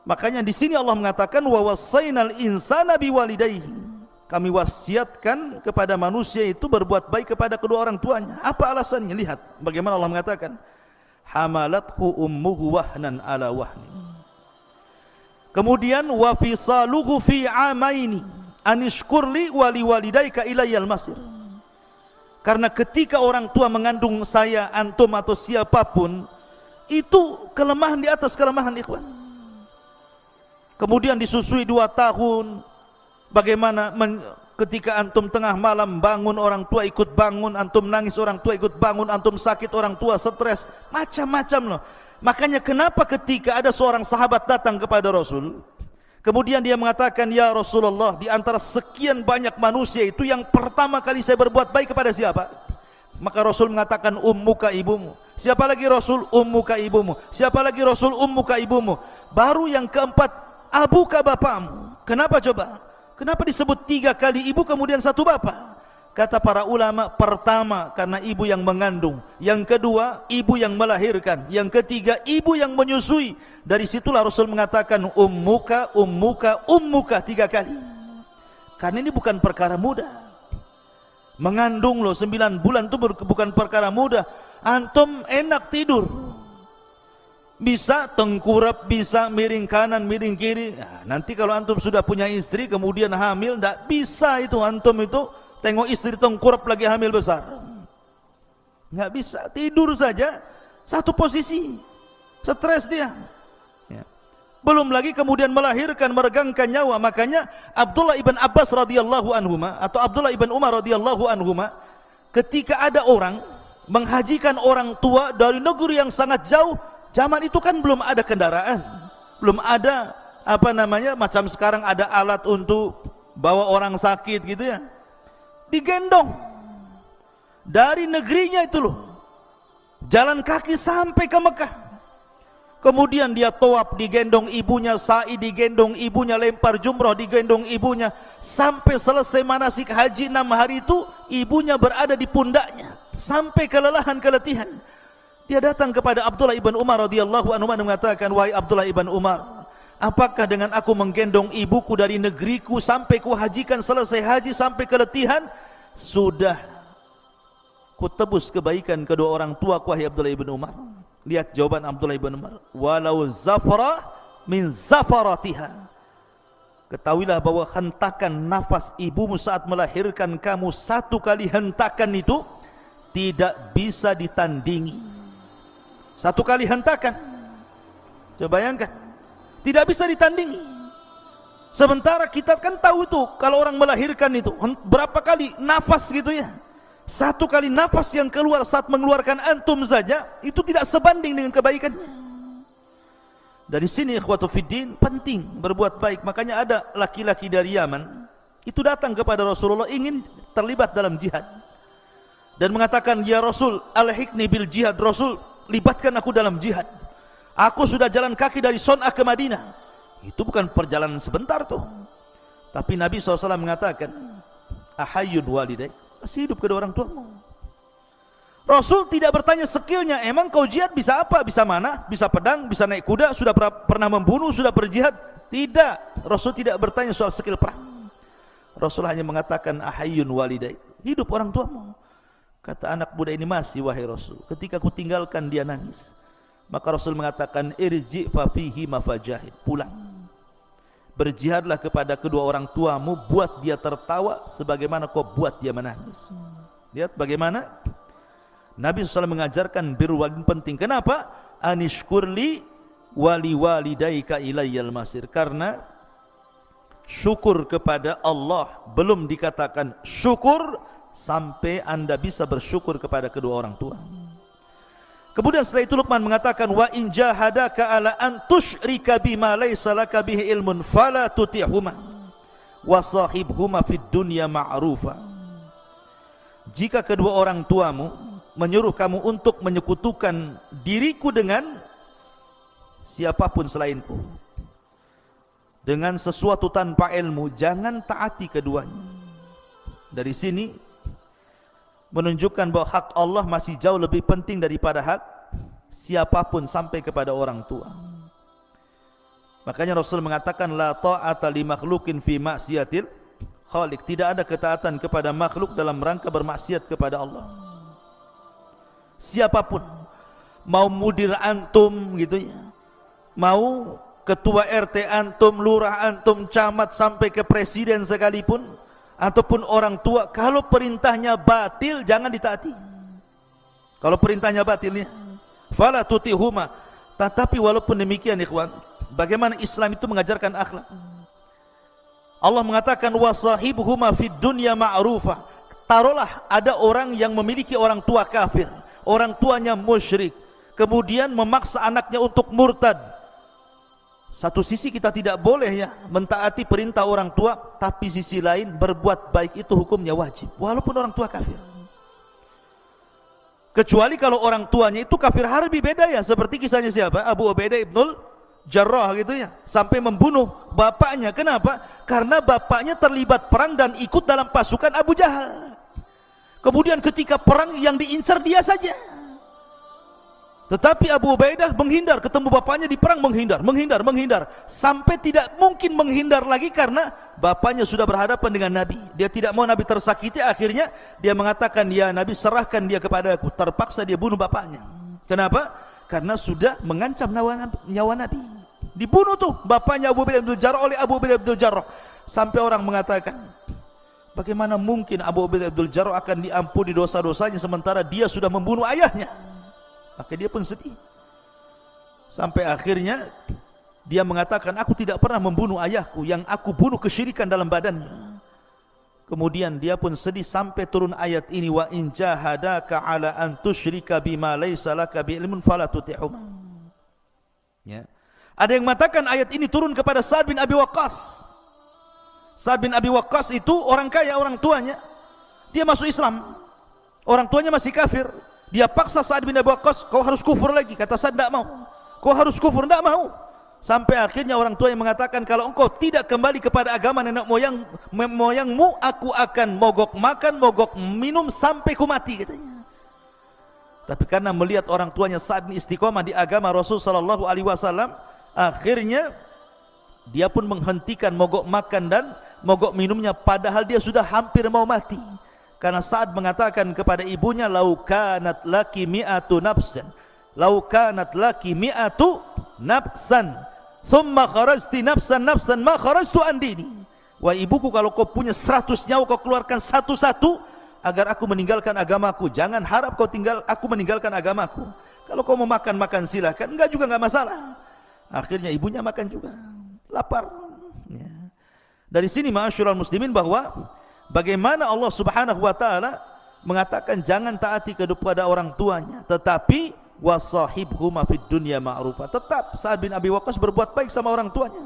Speaker 1: Makanya di sini Allah mengatakan wa wassaynal insana biwalidayhi. Kami wasiatkan kepada manusia itu berbuat baik kepada kedua orang tuanya. Apa alasannya? Lihat bagaimana Allah mengatakan, hamalathu ummuhu wahnan ala wahnin. Kemudian wa fisaluhu fi amaini anishkurli wa liwalidayka ilayyal masir. Karena ketika orang tua mengandung saya, antum atau siapapun, itu kelemahan di atas kelemahan, ikhwan. kemudian disusui 2 tahun. Bagaimana ketika antum tengah malam bangun, orang tua ikut bangun, antum nangis, orang tua ikut bangun, antum sakit, orang tua stres, macam-macam loh. Makanya kenapa ketika ada seorang sahabat datang kepada Rasul, kemudian dia mengatakan, ya Rasulullah, di antara sekian banyak manusia itu yang pertama kali saya berbuat baik kepada siapa? Maka Rasul mengatakan, ummuka, ibumu. Siapa lagi Rasul? Ummuka, ibumu. Siapa lagi Rasul? Ummuka, ibumu. Baru yang keempat, abuka, bapamu. Kenapa coba? Kenapa disebut 3 kali ibu kemudian 1 bapa? Kata para ulama, pertama karena ibu yang mengandung, yang kedua ibu yang melahirkan, yang ketiga ibu yang menyusui. Dari situlah Rasul mengatakan ummuka, ummuka, ummuka 3 kali. Karena ini bukan perkara mudah. Mengandung loh 9 bulan itu bukan perkara mudah. Antum enak tidur, bisa tengkurap, bisa miring kanan, miring kiri. Nah, nanti kalau antum sudah punya istri kemudian hamil, tidak bisa itu antum itu tengok istri tengkurap lagi hamil besar. Nggak bisa, tidur saja satu posisi, stres dia. Ya. Belum lagi kemudian melahirkan, meregangkan nyawa. Makanya Abdullah ibn Abbas radhiyallahu anhuma atau Abdullah ibn Umar radhiyallahu anhuma, ketika ada orang menghajikan orang tua dari negeri yang sangat jauh. Zaman itu kan belum ada kendaraan, belum ada macam sekarang ada alat untuk bawa orang sakit gitu ya. Digendong dari negerinya itu loh, jalan kaki sampai ke Mekah. Kemudian dia tawaf, digendong ibunya, sa'i digendong ibunya, lempar jumrah digendong ibunya, sampai selesai manasik haji 6 hari itu ibunya berada di pundaknya sampai kelelahan, keletihan. Dia datang kepada Abdullah ibn Umar radhiyallahu anhu mengatakan, wahai Abdullah ibn Umar, apakah dengan aku menggendong ibuku dari negeriku sampai ku hajikan, selesai haji sampai keletihan, sudah ku tebus kebaikan kedua orang tua ku, wahai Abdullah ibn Umar? Lihat jawaban Abdullah ibn Umar, walau zafara min zafaratiha. Ketahuilah bahwa hentakan nafas ibumu saat melahirkan kamu, 1 kali hentakan itu tidak bisa ditandingi. 1 kali hentakan, coba bayangkan, tidak bisa ditandingi. Sementara kita kan tahu itu kalau orang melahirkan itu berapa kali nafas gitu ya. 1 kali nafas yang keluar saat mengeluarkan antum saja itu tidak sebanding dengan kebaikannya. Dari sini ikhwatu fiddin, penting berbuat baik. Makanya ada laki-laki dari Yaman itu datang kepada Rasulullah ingin terlibat dalam jihad dan mengatakan, ya Rasul, alhiqni bil jihad. Rasul, libatkan aku dalam jihad. Aku sudah jalan kaki dari Son'a ke Madinah. Itu bukan perjalanan sebentar tuh. Tapi Nabi SAW mengatakan, ahayyun walidai, masih hidup kedua orang tuamu. Rasul tidak bertanya skillnya, emang kau jihad bisa apa? Bisa mana? Bisa pedang? Bisa naik kuda? Sudah pernah membunuh? Sudah berjihad? Tidak. Rasul tidak bertanya soal skill perang. Rasul hanya mengatakan, ahayyun walidai, hidup orang tuamu. Kata anak muda ini, masih wahai Rasul. Ketika aku tinggalkan dia nangis. Maka Rasul mengatakan, irji fa fihi mafajahid, pulang. Berjihadlah kepada kedua orang tuamu, buat dia tertawa sebagaimana kau buat dia menangis. Lihat bagaimana Nabi SAW mengajarkan birrul walidain penting. Kenapa? Anishkurli wali walidaika ilayyal masir. Karena syukur kepada Allah belum dikatakan syukur sampai anda bisa bersyukur kepada kedua orang tua. Kemudian setelah itu Luqman mengatakan, wa in jahadaka ala an tusyrika bima laysa laka bihi ilmun fala tuti'huma wa sahibhuma fid dunya ma'rufa. Jika kedua orang tuamu menyuruh kamu untuk menyekutukan diriku dengan siapapun selainku, dengan sesuatu tanpa ilmu, jangan taati keduanya. Dari sini menunjukkan bahwa hak Allah masih jauh lebih penting daripada hak siapapun sampai kepada orang tua. Makanya Rasul mengatakan, la ta'ata li makhlukin fi maksiatil khaliq. Tidak ada ketaatan kepada makhluk dalam rangka bermaksiat kepada Allah. Siapapun, mau mudir antum gitu ya, mau ketua RT antum, lurah antum, camat sampai ke presiden sekalipun, ataupun orang tua, kalau perintahnya batil jangan ditaati. Kalau perintahnya batilnya, fala tutihuma. Tetapi walaupun demikian ikhwan, bagaimana Islam itu mengajarkan akhlak. Allah mengatakan wasahibuhuma fid dunya ma'rufa. Taruhlah ada orang yang memiliki orang tua kafir, orang tuanya musyrik, kemudian memaksa anaknya untuk murtad. Satu sisi kita tidak boleh ya mentaati perintah orang tua, tapi sisi lain berbuat baik itu hukumnya wajib walaupun orang tua kafir. Kecuali kalau orang tuanya itu kafir harbi, beda ya, seperti kisahnya siapa? Abu Ubaidah ibnul Jarrah gitu ya, sampai membunuh bapaknya. Kenapa? Karena bapaknya terlibat perang dan ikut dalam pasukan Abu Jahal. Kemudian ketika perang yang diincar dia saja. Tetapi Abu Ubaidah menghindar, ketemu bapaknya di perang menghindar, sampai tidak mungkin menghindar lagi karena bapaknya sudah berhadapan dengan Nabi. Dia tidak mau Nabi tersakiti, akhirnya dia mengatakan, ya Nabi serahkan dia kepada aku. Terpaksa dia bunuh bapaknya. Kenapa? Karena sudah mengancam nyawa Nabi. Dibunuh tuh bapaknya Abu Ubaidah bin Jarrah oleh Abu Ubaidah bin Jarrah. Sampai orang mengatakan, bagaimana mungkin Abu Ubaidah bin Jarrah akan diampuni dosa-dosanya sementara dia sudah membunuh ayahnya? Maka dia pun sedih. Sampai akhirnya dia mengatakan, aku tidak pernah membunuh ayahku, yang aku bunuh kesyirikan dalam badannya. Kemudian dia pun sedih sampai turun ayat ini, wa in jahadaka ala an tusyrika bima laisa laka bi ilmun fala tuti'huma. Ya. Ada yang mengatakan ayat ini turun kepada Sa'ad bin Abi Waqqas. Sa'ad bin Abi Waqqas itu orang kaya, orang tuanya dia masuk Islam, orang tuanya masih kafir. Dia paksa Sa'ad bin Abi Waqqas, kau harus kufur lagi. Kata Sa'ad, tidak mau. Kau harus kufur, tidak mau. Sampai akhirnya orang tua yang mengatakan, kalau engkau tidak kembali kepada agama nenek moyangmu, aku akan mogok makan, mogok minum sampai ku mati, katanya. Tapi karena melihat orang tuanya Sa'ad bin istiqomah di agama Rasul sallallahu alaihi wasallam, akhirnya dia pun menghentikan mogok makan dan mogok minumnya, padahal dia sudah hampir mau mati. Karena Sa'ad mengatakan kepada ibunya, lau kanat laki mi'atu nafsan, lau kanat laki mi'atu nafsan, thumma kharajti nafsan ma kharajtu an dini. Wah ibuku, kalau kau punya 100 nyawa, kau keluarkan satu-satu agar aku meninggalkan agamaku. Jangan harap aku meninggalkan agamaku. Kalau kau mau makan, makan silahkan, enggak juga enggak masalah. Akhirnya ibunya makan juga, lapar ya. Dari sini ma'asyiral muslimin, bahwa bagaimana Allah subhanahu wa ta'ala mengatakan jangan taati kepada orang tuanya, tetapi wasahibhuma fid dunya ma'rufa. Tetap Sa'ad bin Abi Waqqas berbuat baik sama orang tuanya.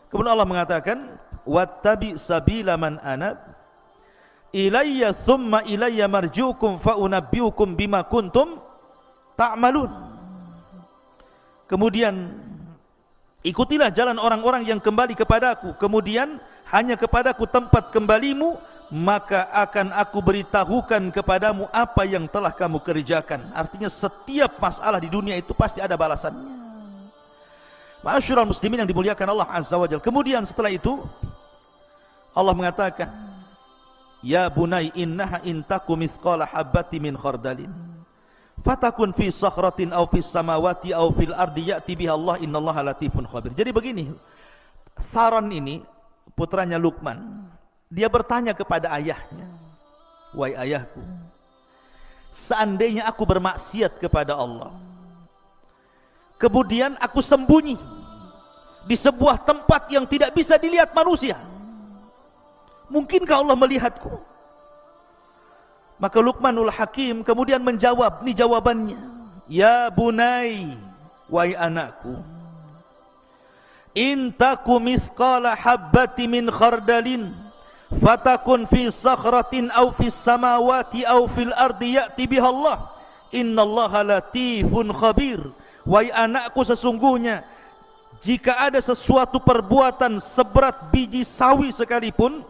Speaker 1: Kemudian Allah mengatakan, wattabi sabila man anab ilayya thumma ilayya marji'ukum fa unabbi'ukum bima kuntum ta'malun. Kemudian ikutilah jalan orang-orang yang kembali kepadaku, kemudian hanya kepadaku tempat kembalimu, maka akan aku beritahukan kepadamu apa yang telah kamu kerjakan. Artinya setiap masalah di dunia itu pasti ada balasannya. Ma'asyiral muslimin yang dimuliakan Allah Azza wa Jalla. Kemudian setelah itu Allah mengatakan, ya bunai innaha intaku mithqala habbati min khardalin fatakun fi sakhratin aw fis samawati aw fil ardi ya'ti biha Allah innallaha latifun khabir. Jadi begini, Tharon ini putranya Luqman, dia bertanya kepada ayahnya, wahai ayahku, seandainya aku bermaksiat kepada Allah, kemudian aku sembunyi di sebuah tempat yang tidak bisa dilihat manusia, mungkinkah Allah melihatku? Maka Luqmanul Hakim kemudian menjawab, ini jawabannya, ya bunai, wahai anakku, in taku mithqala habbati min khardalin fatakun fi sakhratin aw fis samawati aw fil ardi ya'ti biha Allah innallaha latifun khabir. Wahai anakku, sesungguhnya jika ada sesuatu perbuatan seberat biji sawi sekalipun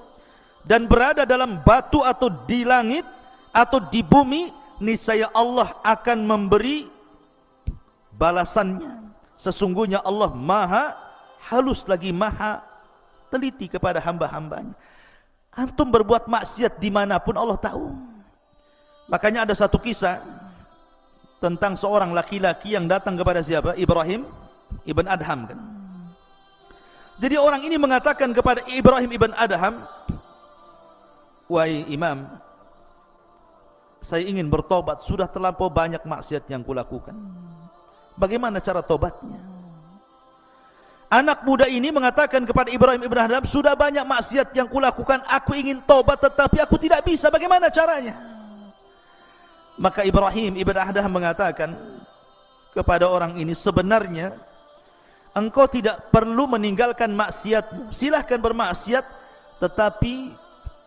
Speaker 1: dan berada dalam batu atau di langit atau di bumi, niscaya Allah akan memberi balasannya. Sesungguhnya Allah maha halus lagi maha teliti kepada hamba-hambanya. Antum berbuat maksiat dimanapun Allah tahu. Makanya ada satu kisah tentang seorang laki-laki yang datang kepada siapa? Ibrahim ibn Adham kan. Jadi orang ini mengatakan kepada Ibrahim ibn Adham, wahai imam, saya ingin bertobat, sudah terlampau banyak maksiat yang kulakukan. Bagaimana cara tobatnya? Anak muda ini mengatakan kepada Ibrahim ibn Adham, sudah banyak maksiat yang kulakukan, aku ingin taubat tetapi aku tidak bisa, bagaimana caranya? Maka Ibrahim ibn Adham mengatakan kepada orang ini, sebenarnya engkau tidak perlu meninggalkan maksiatmu, silahkan bermaksiat, tetapi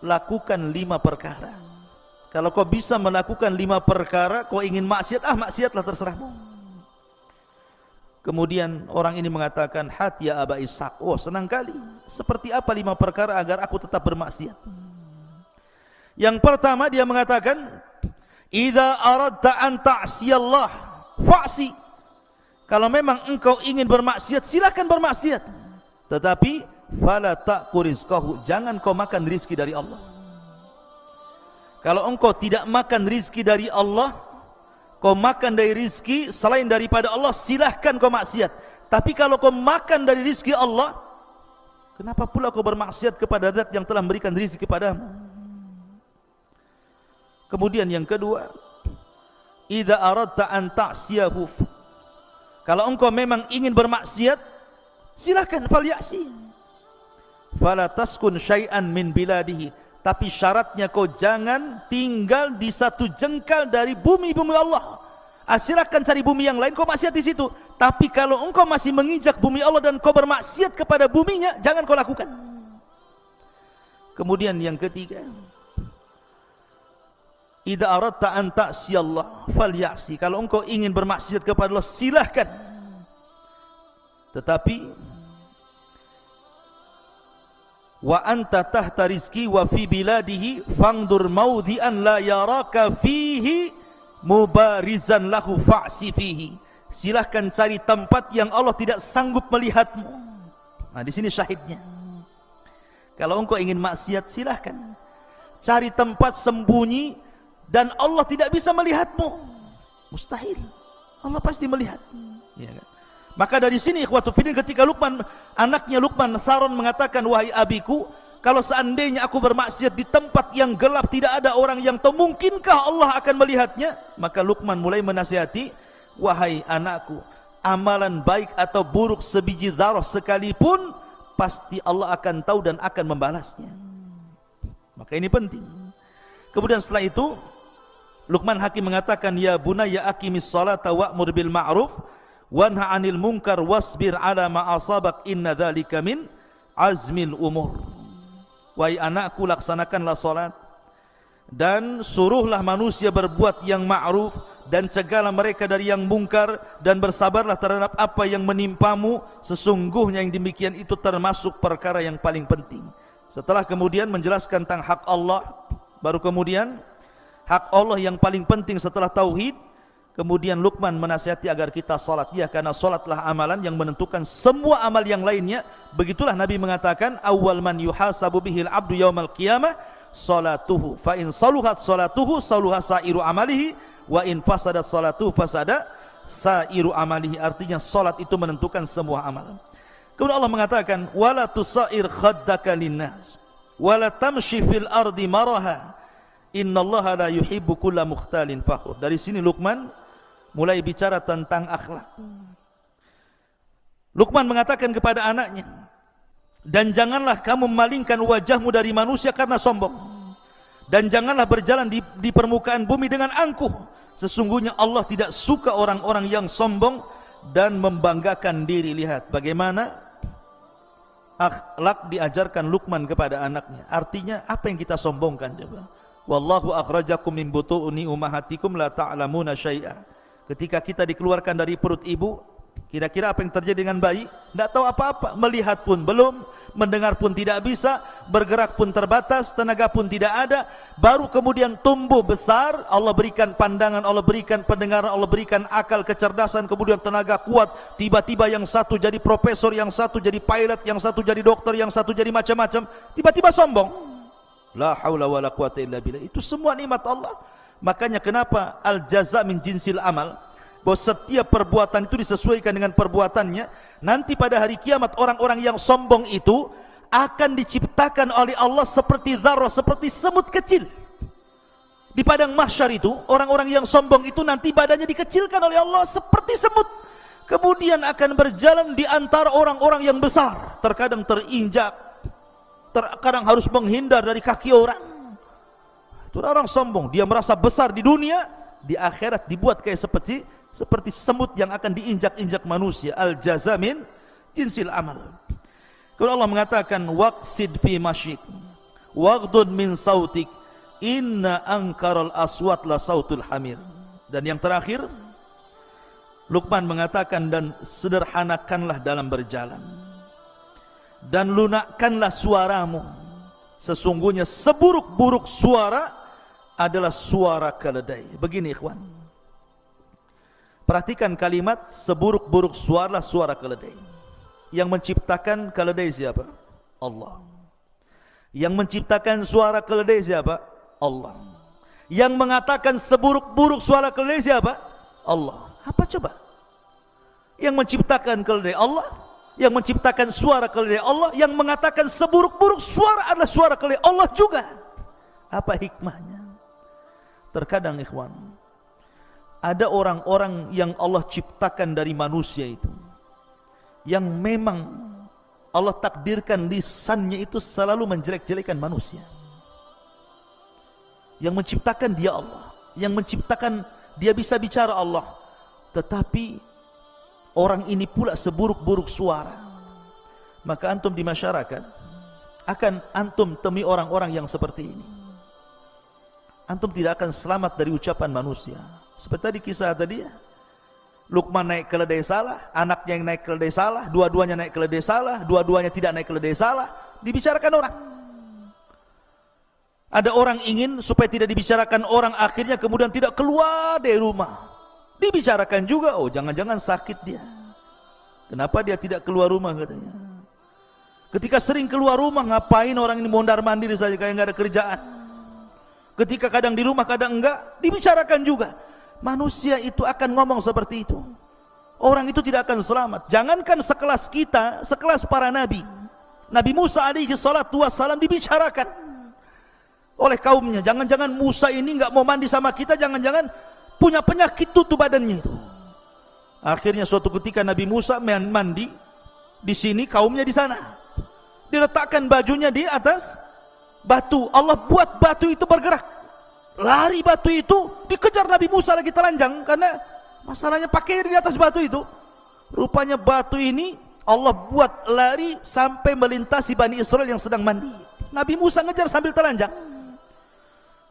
Speaker 1: lakukan 5 perkara. Kalau kau bisa melakukan 5 perkara, kau ingin maksiat, maksiatlah, terserahmu. Kemudian orang ini mengatakan, hat ya Aba Ishaq, oh senang kali, seperti apa 5 perkara agar aku tetap bermaksiat? Yang pertama dia mengatakan, idza aradta an ta'siyallah fa'si. Kalau memang engkau ingin bermaksiat, silakan bermaksiat, tetapi fala ta'ku rizqahu, jangan kau makan rizki dari Allah. Kalau engkau tidak makan rizki dari Allah, kau makan dari rizki selain daripada Allah, silahkan kau maksiat. Tapi kalau kau makan dari rizki Allah, kenapa pula kau bermaksiat kepada zat yang telah memberikan rizki kepadamu? Kemudian yang kedua, idza aradta an ta'siyahu, kalau engkau memang ingin bermaksiat, silahkan, falyasi. Fala taskun syai'an min biladihi, tapi syaratnya kau jangan tinggal di satu jengkal dari bumi-bumi Allah. Silakan cari bumi yang lain, kau maksiat di situ. Tapi kalau engkau masih menginjak bumi Allah dan kau bermaksiat kepada buminya, jangan kau lakukan. Kemudian yang ketiga, idza aradta an ta'siyallah falyasi, kalau engkau ingin bermaksiat kepada Allah, silahkan, tetapi wa anta tahta rizki wa fi biladihi fangdur maudhi'an la yaraka fihi mubarizan lahu fa'si fihi, silahkan cari tempat yang Allah tidak sanggup melihatmu. Nah, di sini syahidnya. Kalau engkau ingin maksiat, silahkan cari tempat sembunyi dan Allah tidak bisa melihatmu. Mustahil, Allah pasti melihat, ya kan? Maka dari sini ikhwatu fillah, ketika anaknya Luqman Tharon mengatakan, wahai abiku, kalau seandainya aku bermaksiat di tempat yang gelap, tidak ada orang yang tahu, mungkinkah Allah akan melihatnya? Maka Luqman mulai menasihati, wahai anakku, amalan baik atau buruk sebiji dzarah sekalipun, pasti Allah akan tahu dan akan membalasnya. Maka ini penting. Kemudian setelah itu Luqman Hakim mengatakan, ya bunayya aqimis salata wa'mur bil ma'ruf wanha 'anil munkar wasbir 'ala ma asabak inna dzalika min azmil umur. Wahai anakku, laksanakanlah salat dan suruhlah manusia berbuat yang ma'ruf dan cegahlah mereka dari yang mungkar dan bersabarlah terhadap apa yang menimpamu, sesungguhnya yang demikian itu termasuk perkara yang paling penting. Setelah kemudian menjelaskan tentang hak Allah, baru kemudian hak Allah yang paling penting setelah tauhid. Kemudian Luqman menasihati agar kita salat, ya, karena salatlah amalan yang menentukan semua amal yang lainnya. Begitulah Nabi mengatakan, awwal man yuhasabu bihil abdu yaumal qiyamah salatuhu, fa in saluhat salatuhu saluha sairu amalihi, wa in fasadat salatuhu fasada sairu amalihi. Artinya salat itu menentukan semua amalan. Kemudian Allah mengatakan, wala tusair khaddaka linnas wala tamshi fil ardi maraha innallaha la yuhibbu kulla mukhtalin fakhur. Dari sini Luqman mulai bicara tentang akhlak. Luqman mengatakan kepada anaknya, dan janganlah kamu memalingkan wajahmu dari manusia karena sombong, dan janganlah berjalan di permukaan bumi dengan angkuh. Sesungguhnya Allah tidak suka orang-orang yang sombong dan membanggakan diri. Lihat bagaimana akhlak diajarkan Luqman kepada anaknya. Artinya apa yang kita sombongkan coba? Wallahu akhrajakum min butuni ummahatikum la ta'lamuna syai'a. Ketika kita dikeluarkan dari perut ibu, kira-kira apa yang terjadi dengan bayi? Tidak tahu apa-apa, melihat pun belum, mendengar pun tidak bisa, bergerak pun terbatas, tenaga pun tidak ada. Baru kemudian tumbuh besar, Allah berikan pandangan, Allah berikan pendengaran, Allah berikan akal, kecerdasan, kemudian tenaga kuat. Tiba-tiba yang satu jadi profesor, yang satu jadi pilot, yang satu jadi dokter, yang satu jadi macam-macam. Tiba-tiba sombong. La haula wala quwata illa billah. Itu semua nikmat Allah. Makanya kenapa al-jaza min jinsil amal, bahwa setiap perbuatan itu disesuaikan dengan perbuatannya. Nanti pada hari kiamat orang-orang yang sombong itu akan diciptakan oleh Allah seperti dzarrah, seperti semut kecil. Di padang mahsyar itu orang-orang yang sombong itu nanti badannya dikecilkan oleh Allah seperti semut. kemudian akan berjalan di antara orang-orang yang besar, terkadang terinjak, terkadang harus menghindar dari kaki orang. Itu orang sombong, dia merasa besar di dunia, di akhirat dibuat kayak seperti semut yang akan diinjak-injak manusia. Al jazamin jinsil amal. Kalau Allah mengatakan waqsid fi masyik waghdud min sautik inna ankaral aswat la sautul hamir. Dan yang terakhir, Luqman mengatakan, dan sederhanakanlah dalam berjalan, dan lunakkanlah suaramu. Sesungguhnya seburuk-buruk suara adalah suara keledai. Begini ikhwan, perhatikan kalimat seburuk-buruk suara, suara keledai. Yang menciptakan keledai siapa? Allah. Yang menciptakan suara keledai siapa? Allah. Yang mengatakan seburuk-buruk suara keledai siapa? Allah. Apa coba? Yang menciptakan keledai Allah, yang menciptakan suara keledai Allah, yang mengatakan seburuk-buruk suara adalah suara keledai Allah juga. Apa hikmahnya? Terkadang ikhwan, ada orang-orang yang Allah ciptakan dari manusia itu, yang memang Allah takdirkan lisannya itu selalu menjelek-jelekan manusia. Yang menciptakan dia Allah, yang menciptakan dia bisa bicara Allah, tetapi orang ini pula seburuk-buruk suara. Maka antum di masyarakat akan antum temui orang-orang yang seperti ini. Antum tidak akan selamat dari ucapan manusia. Seperti tadi kisah tadi ya, Luqman naik keledai salah, anaknya yang naik keledai salah, dua-duanya naik keledai salah, dua-duanya tidak naik keledai salah, dibicarakan orang. Ada orang ingin supaya tidak dibicarakan orang, akhirnya kemudian tidak keluar dari rumah. Dibicarakan juga, oh jangan-jangan sakit dia. Kenapa dia tidak keluar rumah katanya? Ketika sering keluar rumah, ngapain orang ini mondar mandir saja kayak nggak ada kerjaan. Ketika kadang di rumah, kadang enggak, dibicarakan juga. Manusia itu akan ngomong seperti itu. Orang itu tidak akan selamat. Jangankan sekelas kita, sekelas para nabi. Nabi Musa alaihi salatu wassalam dibicarakan oleh kaumnya. Jangan-jangan Musa ini nggak mau mandi sama kita, jangan-jangan punya penyakit tutup badannya itu. Akhirnya suatu ketika Nabi Musa mandi di sini, kaumnya di sana. Diletakkan bajunya di atas batu. Allah buat batu itu bergerak. Lari batu itu, dikejar Nabi Musa lagi telanjang karena masalahnya pakai di atas batu itu. Rupanya batu ini Allah buat lari sampai melintasi Bani Israel yang sedang mandi. Nabi Musa ngejar sambil telanjang.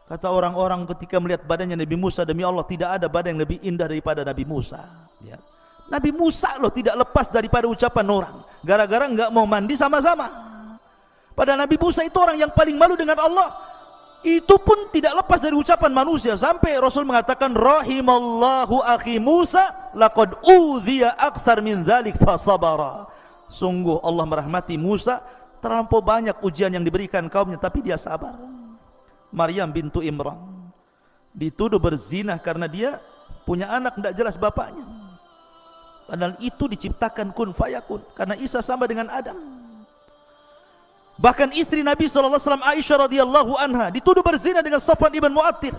Speaker 1: Kata orang-orang ketika melihat badannya Nabi Musa, demi Allah tidak ada badan yang lebih indah daripada Nabi Musa. Ya. Nabi Musa loh tidak lepas daripada ucapan orang. Gara-gara enggak mau mandi sama-sama. Padahal Nabi Musa itu orang yang paling malu dengan Allah. Itu pun tidak lepas dari ucapan manusia. Sampai Rasul mengatakan, rahimallahu akhi Musa laqad udhiya akthar min dzalik fasabara. Sungguh Allah merahmati Musa, terlampau banyak ujian yang diberikan kaumnya, tapi dia sabar. Maryam bintu Imran dituduh berzina karena dia punya anak tidak jelas bapaknya. Padahal itu diciptakan kun fayakun, karena Isa sama dengan Adam. Bahkan istri Nabi SAW Aisyah radhiyallahu anha dituduh berzina dengan Safwan ibn Mu'attir.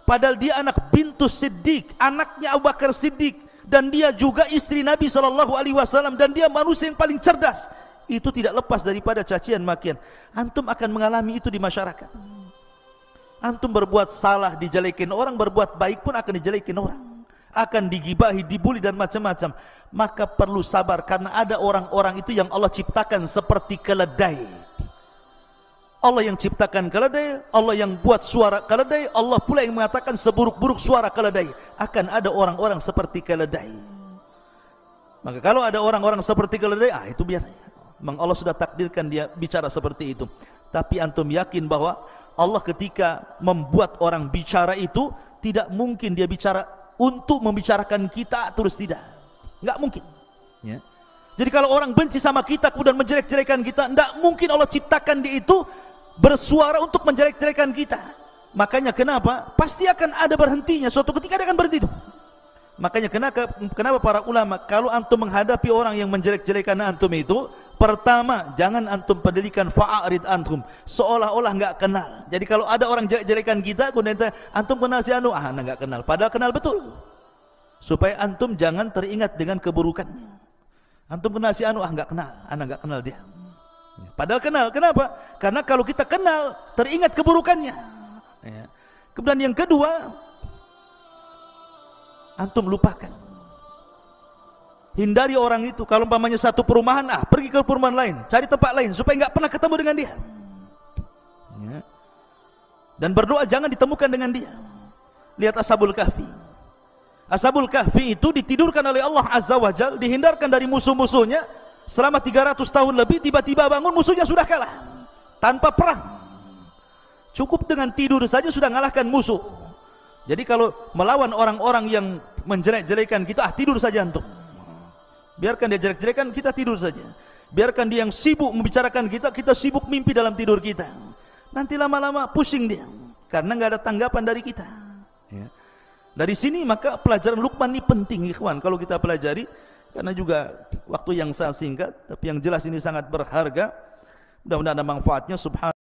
Speaker 1: Padahal dia anak bintu Siddiq, anaknya Abu Bakar Siddiq, dan dia juga istri Nabi SAW, dan dia manusia yang paling cerdas. Itu tidak lepas daripada cacian makian. Antum akan mengalami itu di masyarakat. Antum berbuat salah dijelekin orang, berbuat baik pun akan dijelekin orang, akan digibahi, dibuli dan macam-macam. Maka perlu sabar, karena ada orang-orang itu yang Allah ciptakan seperti keledai. Allah yang ciptakan keledai, Allah yang buat suara keledai, Allah pula yang mengatakan seburuk-buruk suara keledai. Akan ada orang-orang seperti keledai. Maka kalau ada orang-orang seperti keledai, itu biar. Memang Allah sudah takdirkan dia bicara seperti itu. Tapi antum yakin bahwa Allah ketika membuat orang bicara itu, tidak mungkin dia bicara untuk membicarakan kita terus, tidak. Enggak mungkin. Ya. Jadi kalau orang benci sama kita kemudian menjelek-jelekan kita, enggak mungkin Allah ciptakan dia itu bersuara untuk menjelek-jelekan kita. Makanya kenapa? Pasti akan ada berhentinya. Suatu ketika dia akan berhenti itu. Makanya kenapa para ulama, kalau antum menghadapi orang yang menjelek-jelekan antum itu, pertama, jangan antum pedulikan, fa'arid antum, seolah-olah enggak kenal. Jadi kalau ada orang jelek-jelekan kita, kemudian antum kenal si anu, enggak kenal. Padahal kenal betul. supaya antum jangan teringat dengan keburukannya. Antum kenal si anu, enggak kenal, anak enggak kenal dia. Padahal kenal. Kenapa? Karena kalau kita kenal, teringat keburukannya. Kemudian yang kedua, antum lupakan. Hindari orang itu. Kalau umpamanya satu perumahan, pergi ke perumahan lain, cari tempat lain supaya enggak pernah ketemu dengan dia. Dan berdoa jangan ditemukan dengan dia. Lihat Ashabul Kahfi. Ashabul Kahfi itu ditidurkan oleh Allah Azza wa Jal, dihindarkan dari musuh-musuhnya selama 300 tahun lebih. Tiba-tiba bangun, musuhnya sudah kalah tanpa perang. Cukup dengan tidur saja sudah mengalahkan musuh. Jadi kalau melawan orang-orang yang menjelek-jelekan kita, tidur saja antum. Biarkan dia jelek-jelekan, kita tidur saja. Biarkan dia yang sibuk membicarakan kita, kita sibuk mimpi dalam tidur kita. Nanti lama-lama pusing dia, karena nggak ada tanggapan dari kita. Dari sini maka pelajaran Luqman ini penting, ikhwan, kalau kita pelajari. Karena juga waktu yang sangat singkat, tapi yang jelas ini sangat berharga. Mudah-mudahan ada manfaatnya. Subhanallah.